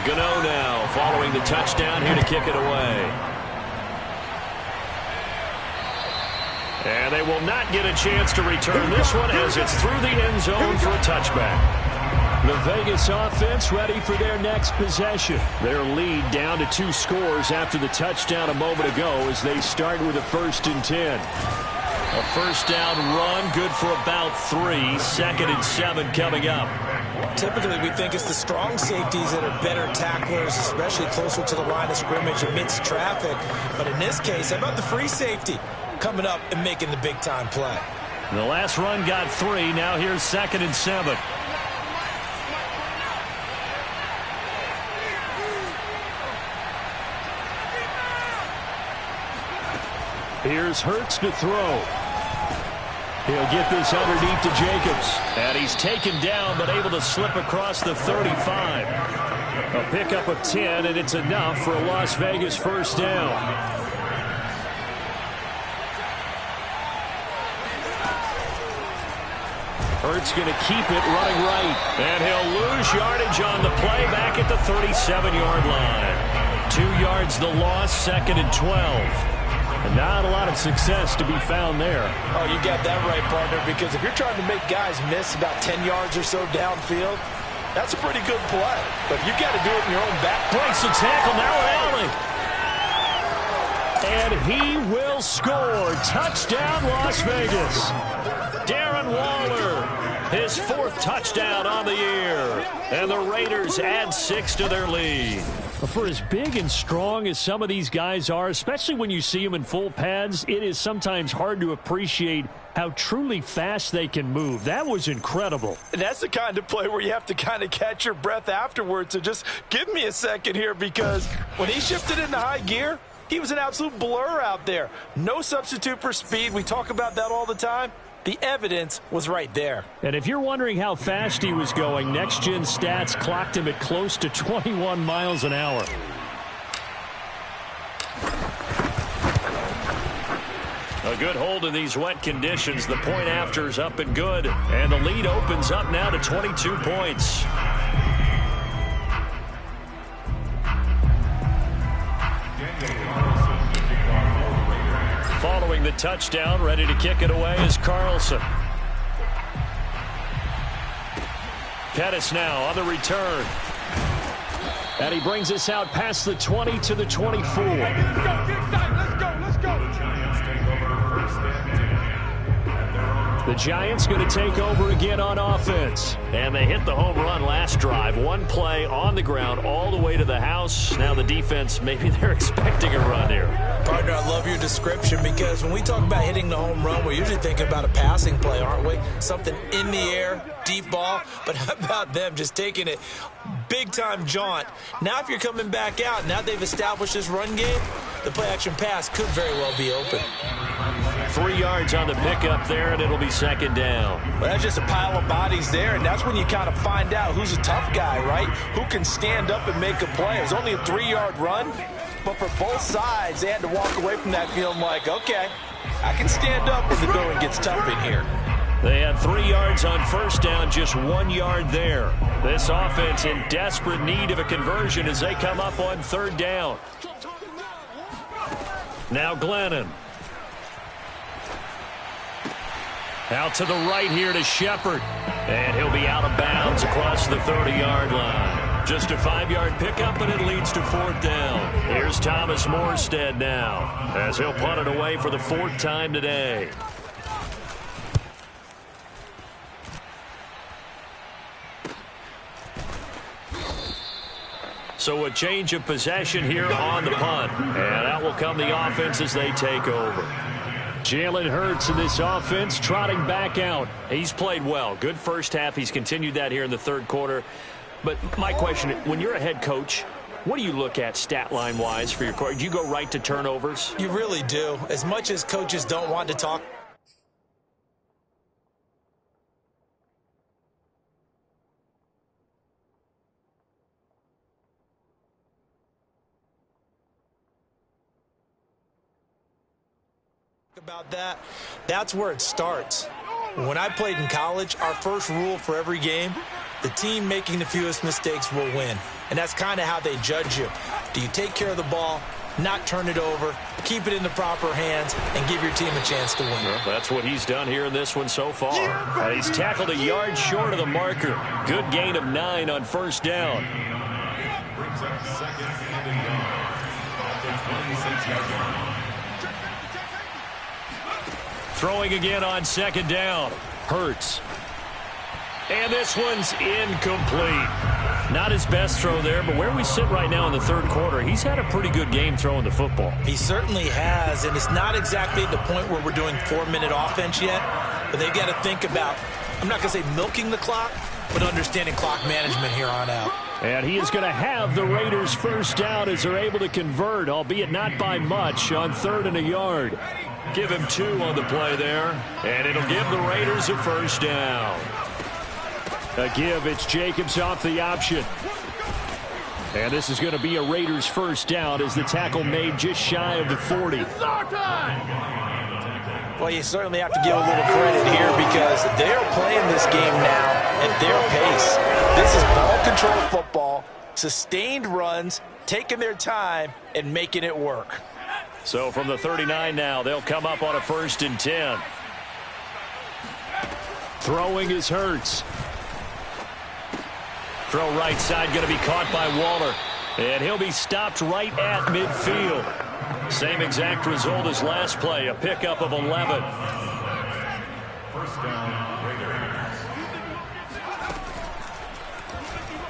Gano now following the touchdown here to kick it away. And they will not get a chance to return this one as it's through the end zone for a touchback. The Vegas offense ready for their next possession. Their lead down to 2 scores after the touchdown a moment ago as they start with a 1st and 10. A first down run, good for about 3. 2nd and 7 coming up. Typically, we think it's the strong safeties that are better tacklers, especially closer to the line of scrimmage amidst traffic. But in this case, how about the free safety coming up and making the big-time play? The last run got 3. Now here's 2nd and 7. Here's Hurts to throw. He'll get this underneath to Jacobs. And he's taken down but able to slip across the 35. A pickup of 10, and it's enough for a Las Vegas first down. Hurts going to keep it running right. And he'll lose yardage on the play back at the 37-yard line. 2 yards the loss, 2nd and 12. And not a lot of success to be found there. Oh, you got that right, partner, because if you're trying to make guys miss about 10 yards or so downfield, that's a pretty good play. But you got to do it in your own back. Breaks the tackle, now Allen. And he will score. Touchdown, Las Vegas. Darren Waller, his 4th touchdown on the year. And the Raiders add 6 to their lead. For as big and strong as some of these guys are, especially when you see them in full pads, it is sometimes hard to appreciate how truly fast they can move. That was incredible. And that's the kind of play where you have to kind of catch your breath afterwards. So just give me a second here, because when he shifted into high gear, he was an absolute blur out there. No substitute for speed. We talk about that all the time. The evidence was right there. And if you're wondering how fast he was going, next-gen stats clocked him at close to 21 miles an hour. A good hold in these wet conditions. The point after is up and good. And the lead opens up now to 22 points. Following the touchdown, ready to kick it away is Carlson. Pettis now on the return. And he brings us out past the 20 to the 24. Let's go. The Giants take over 1st and 10 at their own The Giants going to take over again on offense. And they hit the home run last drive. One play on the ground all the way to the house. Now the defense, maybe they're expecting a run here. Partner, I love your description because when we talk about hitting the home run, we're usually thinking about a passing play, aren't we? Something in the air, deep ball. But how about them just taking it big-time jaunt? Now if you're coming back out, now they've established this run game, the play-action pass could very well be open. 3 yards on the pickup there, and it'll be second down. Well, that's just a pile of bodies there, and that's when you kind of find out who's a tough guy, right? Who can stand up and make a play. It was only a 3-yard run, but for both sides, they had to walk away from that feeling like, okay, I can stand up when the going gets tough in here. They had 3 yards on first down, just 1 yard there. This offense in desperate need of a conversion as they come up on third down. Now Glennon. Out to the right here to Shepard. And he'll be out of bounds across the 30-yard line. Just a 5-yard pickup, and it leads to fourth down. Here's Thomas Morstead now as he'll punt it away for the 4th time today. So a change of possession here on the punt. And out will come the offense as they take over. Jalen Hurts in this offense trotting back out. He's played well. Good first half. He's continued that here in the third quarter. But my question, when you're a head coach, what do you look at stat line-wise for your quarter? Do you go right to turnovers? You really do. As much as coaches don't want to talk about that, that's where it starts. When I played in college, our first rule for every game, the team making the fewest mistakes will win. And that's kind of how they judge you. Do you take care of the ball, not turn it over, keep it in the proper hands, and give your team a chance to win? Well, that's what he's done here in this one so far. He's tackled a yard short of the marker. Good gain of 9 on first down. Brings up second and a yard at the 26-yard line. Throwing again on second down. Hurts. And this one's incomplete. Not his best throw there, but where we sit right now in the third quarter, he's had a pretty good game throwing the football. He certainly has, and it's not exactly the point where we're doing 4-minute offense yet, but they've got to think about, I'm not going to say milking the clock, but understanding clock management here on out. And he is going to have the Raiders first down as they're able to convert, albeit not by much, on 3rd and a yard. Give him 2 on the play there, and it'll give the Raiders a first down. A give, it's Jacobs off the option. And this is going to be a Raiders first down as the tackle made just shy of the 40. Well, you certainly have to give a little credit here because they're playing this game now at their pace. This is ball control football, sustained runs, taking their time, and making it work. So from the 39 now, they'll come up on a 1st and 10. Throwing is Hurts. Throw right side, going to be caught by Waller. And he'll be stopped right at midfield. Same exact result as last play, a pickup of 11. First down, Raiders.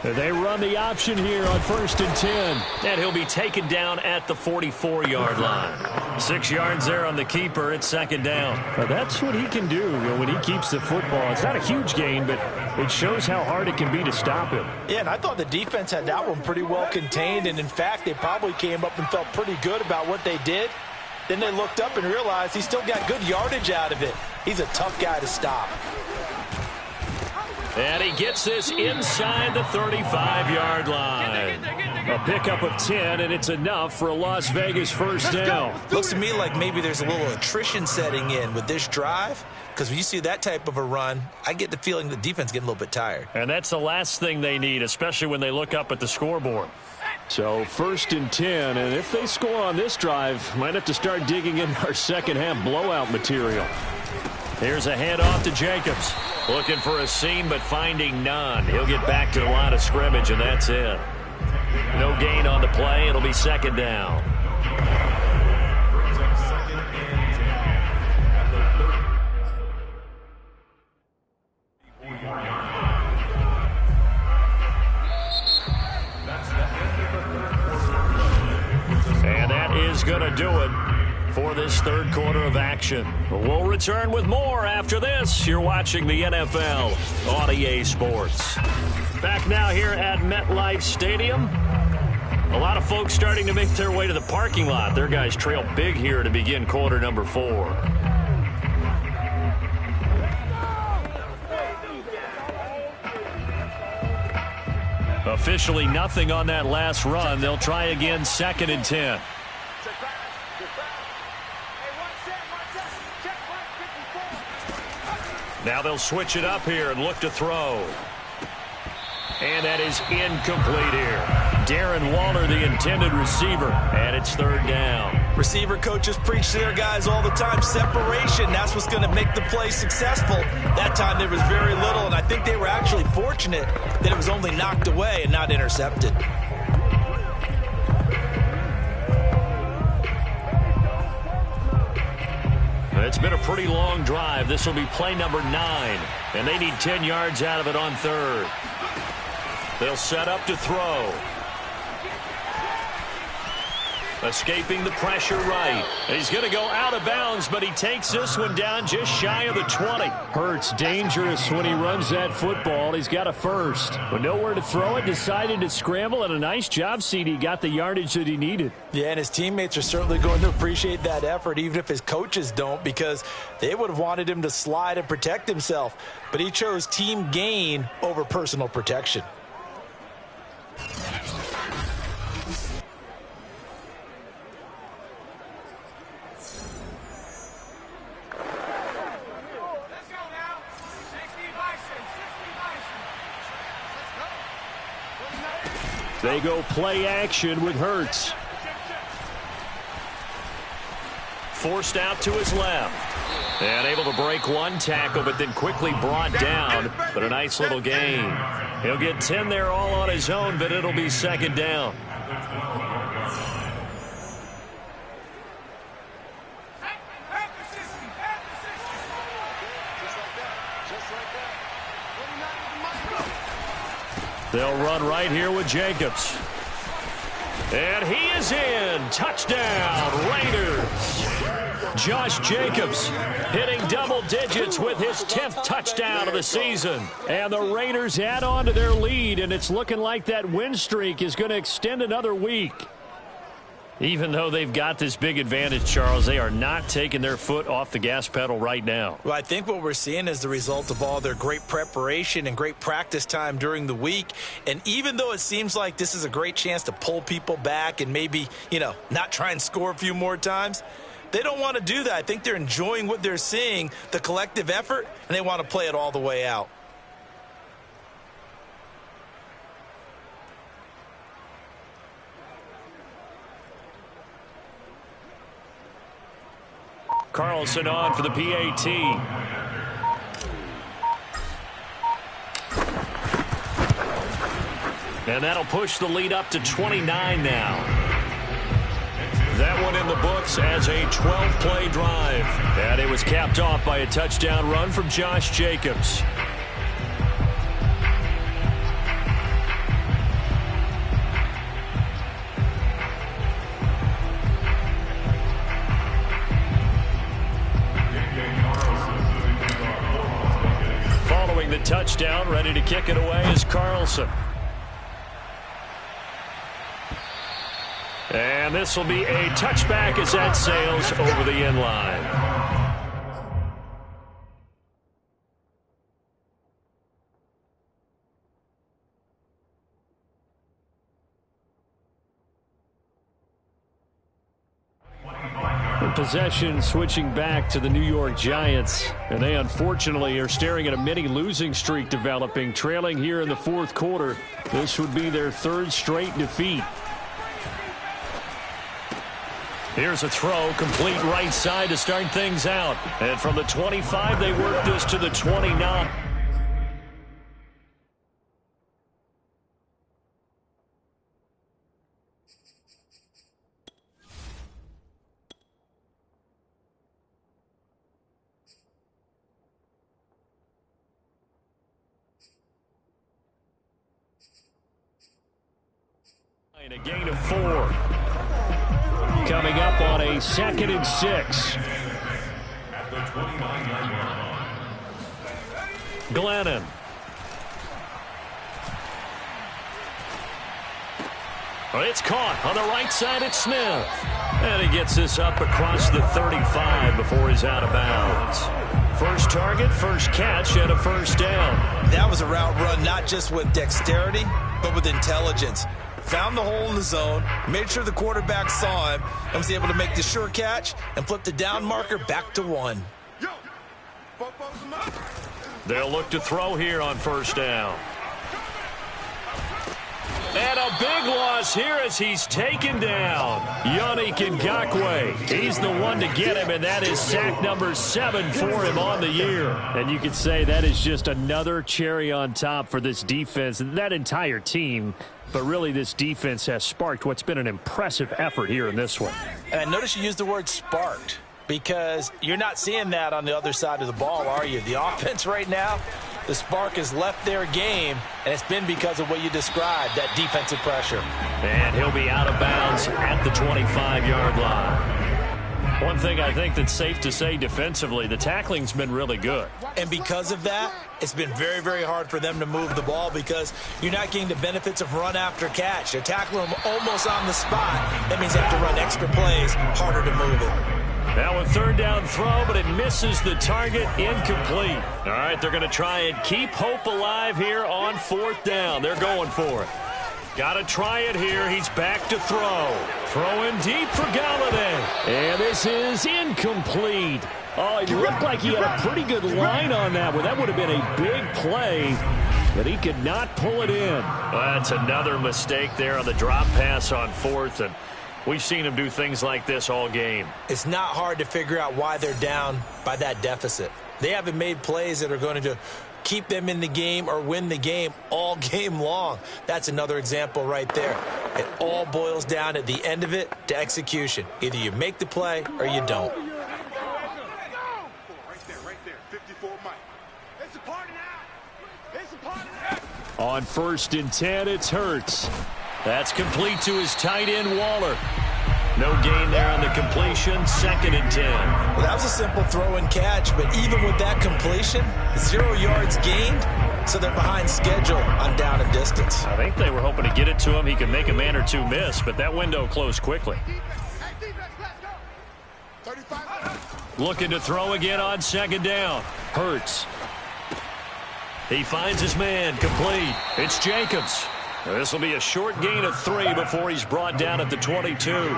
They run the option here on 1st and 10. And he'll be taken down at the 44-yard line. 6 yards there on the keeper. It's second down. Well, that's what he can do when he keeps the football. It's not a huge gain, but it shows how hard it can be to stop him. Yeah, and I thought the defense had that one pretty well contained. And, in fact, they probably came up and felt pretty good about what they did. Then they looked up and realized he still got good yardage out of it. He's a tough guy to stop. And he gets this inside the 35-yard line. A pickup of 10, and it's enough for a Las Vegas first down. Looks to me like maybe there's a little attrition setting in with this drive, because when you see that type of a run, I get the feeling the defense getting a little bit tired. And that's the last thing they need, especially when they look up at the scoreboard. So 1st and 10, and if they score on this drive, might have to start digging in our second half blowout material. Here's a handoff to Jacobs. Looking for a seam, but finding none. He'll get back to the line of scrimmage, and that's it. No gain on the play. It'll be second down. going to do it for this third quarter of action. We'll return with more after this. You're watching the NFL on EA Sports. Back now here at MetLife Stadium. A lot of folks starting to make their way to the parking lot. Their guys trail big here to begin quarter number 4. Officially nothing on that last run. They'll try again, 2nd and 10. Now they'll switch it up here and look to throw. And that is incomplete here. Darren Waller, the intended receiver, and it's 3rd down. Receiver coaches preach to their guys all the time. Separation, that's what's going to make the play successful. That time there was very little, and I think they were actually fortunate that it was only knocked away and not intercepted. It's been a pretty long drive. This will be play number 9, and they need 10 yards out of it on 3rd. They'll set up to throw. Escaping the pressure right. He's going to go out of bounds, but he takes this one down just shy of the 20. Hurts dangerous when he runs that football. He's got a first. But nowhere to throw it, decided to scramble, and a nice job, CD. Got the yardage that he needed. Yeah, and his teammates are certainly going to appreciate that effort, even if his coaches don't, because they would have wanted him to slide and protect himself. But he chose team gain over personal protection. They go play action with Hurts. Forced out to his left. And able to break one tackle, but then quickly brought down. But a nice little gain. He'll get 10 there all on his own, but it'll be 2nd down. They'll run right here with Jacobs. And he is in. Touchdown, Raiders. Josh Jacobs hitting double digits with his 10th touchdown of the season. And the Raiders add on to their lead, and it's looking like that win streak is going to extend another week. Even though they've got this big advantage, Charles, they are not taking their foot off the gas pedal right now. Well, I think what we're seeing is the result of all their great preparation and great practice time during the week. And even though it seems like this is a great chance to pull people back and maybe, not try and score a few more times, they don't want to do that. I think they're enjoying what they're seeing, the collective effort, and they want to play it all the way out. Carlson on for the PAT. And that'll push the lead up to 29 now. That one in the books as a 12-play drive. And it was capped off by a touchdown run from Josh Jacobs. Following the touchdown, ready to kick it away is Carlson. And this will be a touchback as that sails over the end line. Possession switching back to the New York Giants, and they unfortunately are staring at a mini losing streak developing, trailing here in the 4th quarter. This would be their 3rd straight defeat. Here's a throw, complete right side to start things out. And from the 25, they work this to the 29. A gain of 4. coming up on a 2nd and 6. At the 29-yard line. Glennon. It's caught on the right side at Smith. And he gets this up across the 35 before he's out of bounds. First target, first catch, and a first down. That was a route run not just with dexterity, but with intelligence. Found the hole in the zone, made sure the quarterback saw him, and was able to make the sure catch and flip the down marker back to 1. They'll look to throw here on first down. And a big loss here as he's taken down. Yannick Ngakoue. He's the one to get him, and that is sack number 7 for him on the year. And you could say that is just another cherry on top for this defense and that entire team. But really, this defense has sparked what's been an impressive effort here in this one. And I notice you used the word sparked because you're not seeing that on the other side of the ball, are you? The offense right now, the spark has left their game, and it's been because of what you described, that defensive pressure. And he'll be out of bounds at the 25-yard line. One thing I think that's safe to say defensively, the tackling's been really good. And because of that, it's been very, very hard for them to move the ball because you're not getting the benefits of run after catch. They're tackling them almost on the spot. That means they have to run extra plays, harder to move it. Now a third down throw, but it misses the target, incomplete. All right, they're going to try and keep hope alive here on 4th down. They're going for it. Got to try it here. He's back to throw. Throwing deep for Galladay. And this is incomplete. Oh, it looked like he had a pretty good line on that one. That would have been a big play, but he could not pull it in. Well, that's another mistake there on the drop pass on 4th, and we've seen him do things like this all game. It's not hard to figure out why they're down by that deficit. They haven't made plays that are going to keep them in the game or win the game all game long. That's another example right there. It all boils down at the end of it to execution. Either you make the play or you don't. On 1st and 10, it's Hurts. That's complete to his tight end, Waller. No gain there on the completion, 2nd and 10. Well, that was a simple throw and catch, but even with that completion, 0 yards gained, so they're behind schedule on down and distance. I think they were hoping to get it to him. He could make a man or two miss, but that window closed quickly. Looking to throw again on 2nd down. Hurts. He finds his man, complete. It's Jacobs. This will be a short gain of 3 before he's brought down at the 22.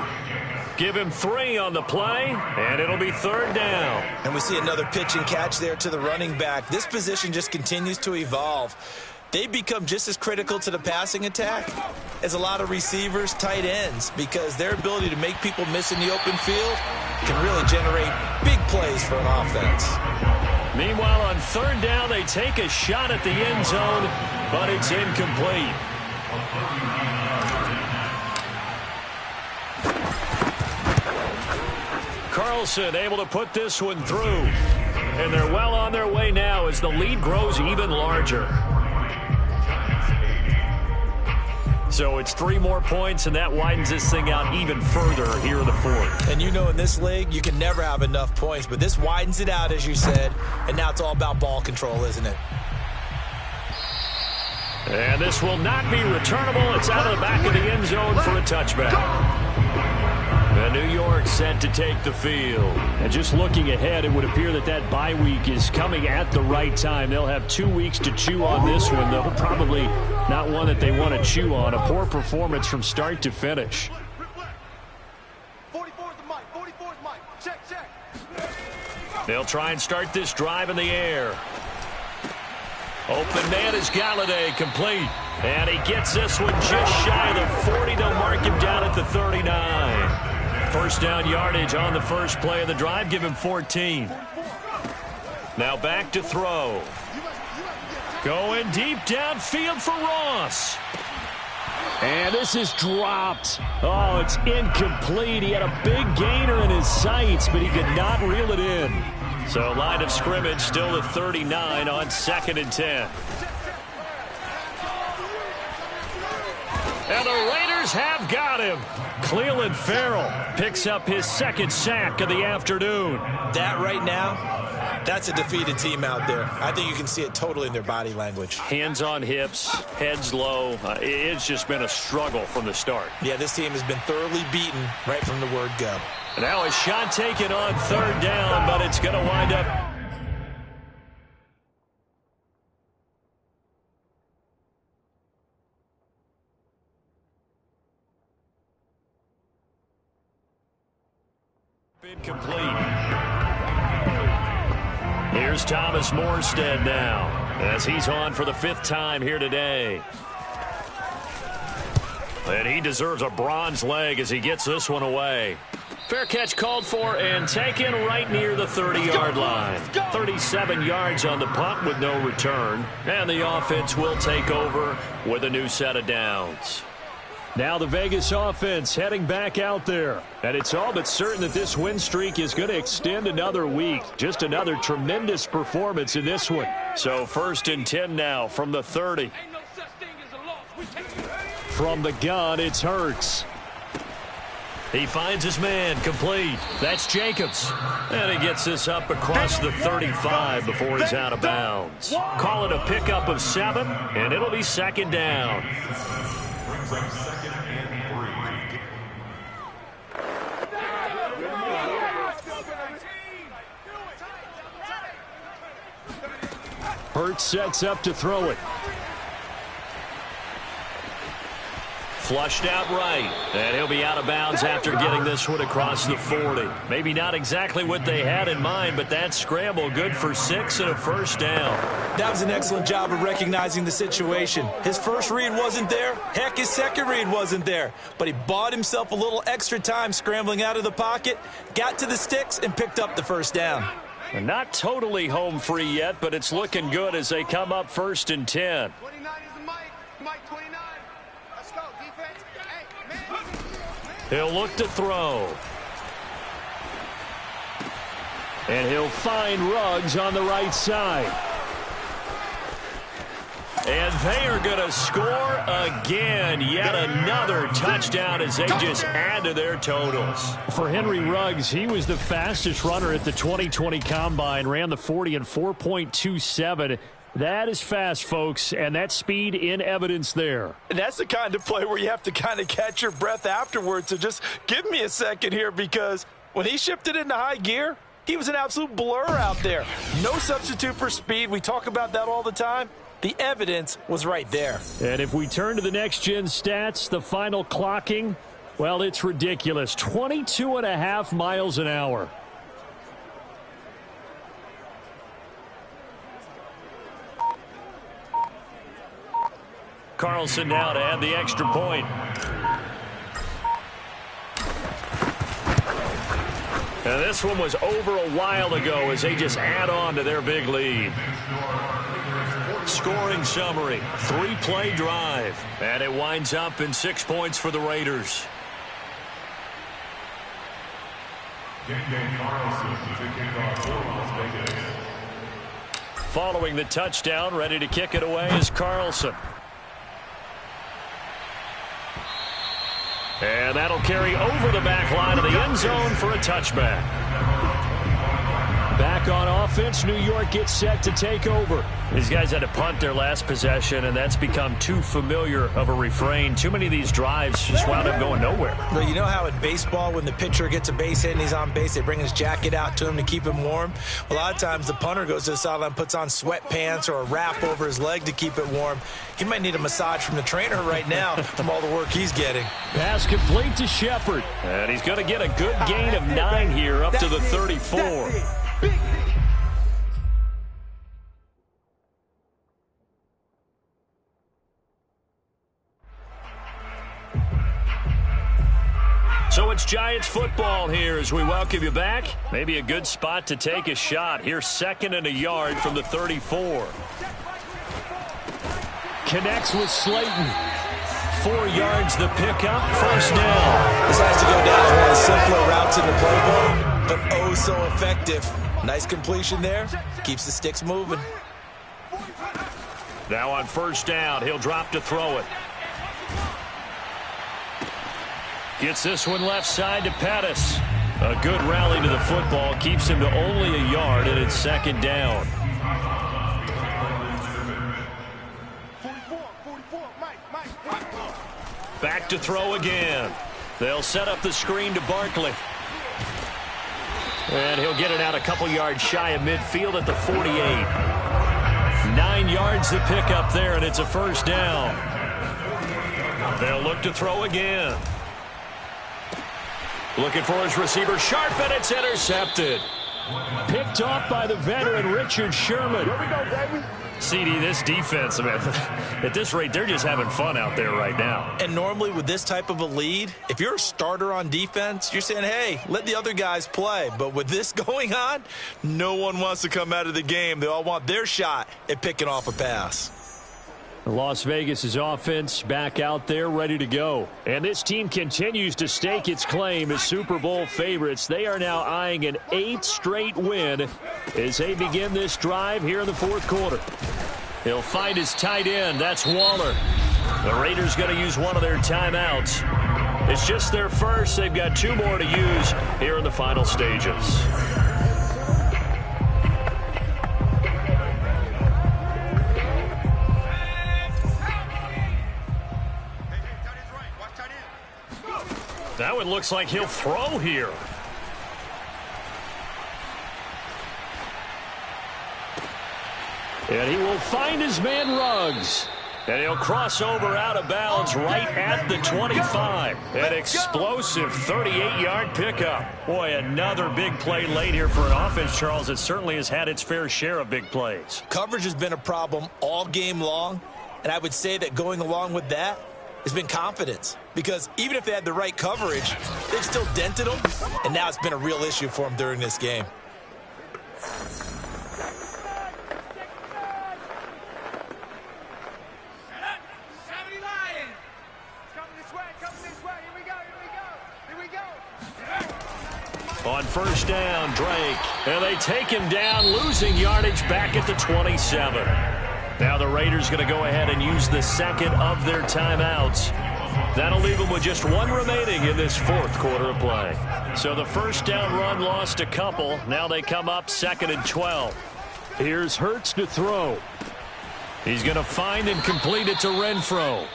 Give him 3 on the play, and it'll be 3rd down. And we see another pitch and catch there to the running back. This position just continues to evolve. They become just as critical to the passing attack as a lot of receivers, tight ends, because their ability to make people miss in the open field can really generate big plays for an offense. Meanwhile, on 3rd down, they take a shot at the end zone, but it's incomplete. Carlson able to put this one through. And they're well on their way now as the lead grows even larger. So it's 3 more points, and that widens this thing out even further here in the 4th. And you know in this league, you can never have enough points, but this widens it out, as you said, and now it's all about ball control, isn't it? And this will not be returnable. It's out of the back of the end zone for a touchback. And New York set to take the field. And just looking ahead, it would appear that that bye week is coming at the right time. They'll have 2 weeks to chew on this one, though probably not one that they want to chew on. A poor performance from start to finish. 44's the mic. 44's mic. Check. They'll try and start this drive in the air. Open man is Galladay, complete. And he gets this one just shy of the 40. They'll mark him down at the 39. First down yardage on the first play of the drive. Give him 14. Now back to throw. Going deep downfield for Ross. And this is dropped. Oh, it's incomplete. He had a big gainer in his sights, but he could not reel it in. So line of scrimmage still at 39 on 2nd and 10. And the Raiders Raiders have got him. Cleveland Farrell picks up his second sack of the afternoon. That right now, that's a defeated team out there. I think you can see it totally in their body language. Hands on hips, heads low. It's just been a struggle from the start. Yeah, this team has been thoroughly beaten right from the word go. Now a shot taken on third down, but it's going to wind up. Incomplete. Here's Thomas Morstead now, as he's on for the 5th time here today. And he deserves a bronze leg as he gets this one away. Fair catch called for and taken right near the 30-yard line. 37 yards on the punt with no return. And the offense will take over with a new set of downs. Now the Vegas offense heading back out there. And it's all but certain that this win streak is going to extend another week. Just another tremendous performance in this one. So 1st and 10 now from the 30. From the gun, it's Hurts. He finds his man, complete. That's Jacobs. And he gets this up across the 35 before he's out of bounds. Call it a pickup of 7, and it'll be 2nd down. Brings up 2nd and 3. Hurts sets up to throw it. Flushed out right, and he'll be out of bounds after getting this one across the 40. Maybe not exactly what they had in mind, but that scramble good for 6 and a 1st down. That was an excellent job of recognizing the situation. His first read wasn't there. Heck, his second read wasn't there. But he bought himself a little extra time scrambling out of the pocket, got to the sticks, and picked up the 1st down. And not totally home free yet, but it's looking good as they come up 1st and 10. 29 is the Mike. Mike 29. Let's go, defense. Hey, man. He'll look to throw. And he'll find Ruggs on the right side. And they are going to score again. Yet another touchdown as they just add to their totals. For Henry Ruggs, he was the fastest runner at the 2020 Combine. Ran the 40 in 4.27. That is fast, folks, and that's speed in evidence there. And that's the kind of play where you have to kind of catch your breath afterwards. So just give me a second here, because when he shifted into high gear, he was an absolute blur out there. No substitute for speed. We talk about that all the time. The evidence was right there. And if we turn to the next-gen stats, the final clocking, well, it's ridiculous. 22.5 miles an hour. Carlson now to add the extra point. And this one was over a while ago as they just add on to their big lead. Scoring summary, 3-play drive. And it winds up in 6 points for the Raiders. Following the touchdown, ready to kick it away is Carlson. And that'll carry over the back line of the end zone for a touchback. Back on offense, New York gets set to take over. These guys had to punt their last possession, and that's become too familiar of a refrain. Too many of these drives just wound up going nowhere. Well, you know how in baseball, when the pitcher gets a base hit and he's on base, they bring his jacket out to him to keep him warm? A lot of times the punter goes to the sideline, puts on sweatpants or a wrap over his leg to keep it warm. He might need a massage from the trainer right now from all the work he's getting. Pass complete to Shepard. And he's going to get a good gain of 9 here up to the 34. So it's Giants football here as we welcome you back. Maybe a good spot to take a shot. Here's 2nd and a yard from the 34. Connects with Slayton. 4 yards the pickup. 1st down. This has to go down as one of the simpler routes in the playbook, but oh so effective. Nice completion there. Keeps the sticks moving. Now on 1st down, he'll drop to throw it. Gets this one left side to Pettis. A good rally to the football keeps him to only a yard, and it's second down. 44, Mike. Back to throw again. They'll set up the screen to Barkley. And he'll get it out a couple yards shy of midfield at the 48. 9 yards to pick up there, and it's a first down. They'll look to throw again. Looking for his receiver, Sharp, and it's intercepted. Picked off by the veteran Richard Sherman. Here we go, baby. CD, this defense, I mean, at this rate, they're just having fun out there right now. And normally with this type of a lead, if you're a starter on defense, you're saying, hey, let the other guys play. But with this going on, no one wants to come out of the game. They all want their shot at picking off a pass. Las Vegas' offense back out there ready to go. And this team continues to stake its claim as Super Bowl favorites. They are now eyeing an 8th straight win as they begin this drive here in the fourth quarter. He'll find his tight end. That's Waller. The Raiders going to use one of their timeouts. It's just their first. They've got 2 more to use here in the final stages. That one looks like he'll throw here. And he will find his man Ruggs. And he'll cross over out of bounds right at the 25. An explosive 38-yard pickup. Boy, another big play late here for an offense, Charles, that certainly has had its fair share of big plays. Coverage has been a problem all game long, and I would say that going along with that has been confidence. Because even if they had the right coverage, they've still dented them, and now it's been a real issue for them during this game. On first down, Drake. And they take him down, losing yardage back at the 27. Now the Raiders going to go ahead and use the second of their timeouts. That'll leave them with just 1 remaining in this fourth quarter of play. So the first down run lost a couple. Now they come up 2nd and 12. Here's Hurts to throw. He's going to find and complete it to Renfro.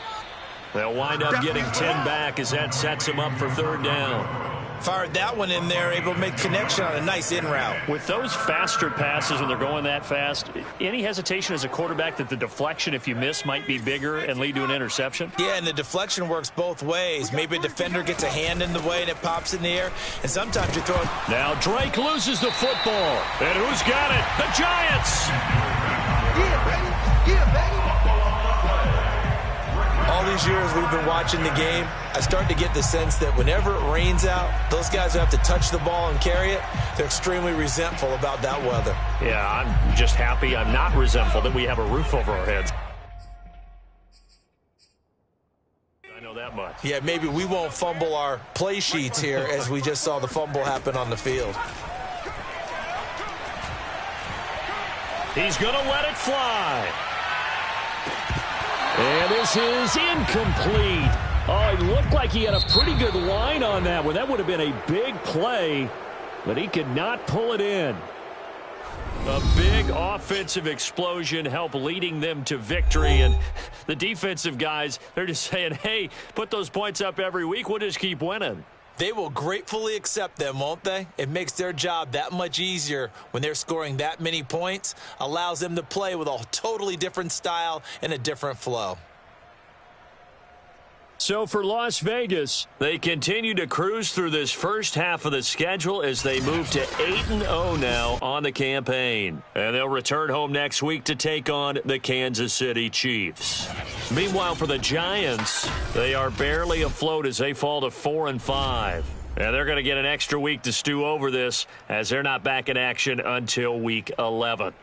They'll wind up getting 10 back as that sets him up for 3rd down. Fired that one in there, able to make connection on a nice in route. With those faster passes when they're going that fast, any hesitation as a quarterback that the deflection, if you miss, might be bigger and lead to an interception? Yeah, and the deflection works both ways. Maybe a defender gets a hand in the way and it pops in the air, and sometimes you throw it. Now Drake loses the football. And who's got it? The Giants! Yeah, baby. Yeah, baby. All these years we've been watching the game, I start to get the sense that whenever it rains out, those guys who have to touch the ball and carry it, they're extremely resentful about that weather. Yeah, I'm just happy I'm not resentful that we have a roof over our heads. I know that much. Yeah, maybe we won't fumble our play sheets here as we just saw the fumble happen on the field. He's going to let it fly. And this is incomplete. Oh, it looked like he had a pretty good line on that one. That would have been a big play, but he could not pull it in. A big offensive explosion helped leading them to victory. And the defensive guys, they're just saying, hey, put those points up every week. We'll just keep winning. They will gratefully accept them, won't they? It makes their job that much easier when they're scoring that many points. Allows them to play with a totally different style and a different flow. So for Las Vegas, they continue to cruise through this first half of the schedule as they move to 8-0 now on the campaign. And they'll return home next week to take on the Kansas City Chiefs. Meanwhile, for the Giants, they are barely afloat as they fall to 4-5. And they're going to get an extra week to stew over this as they're not back in action until week 11.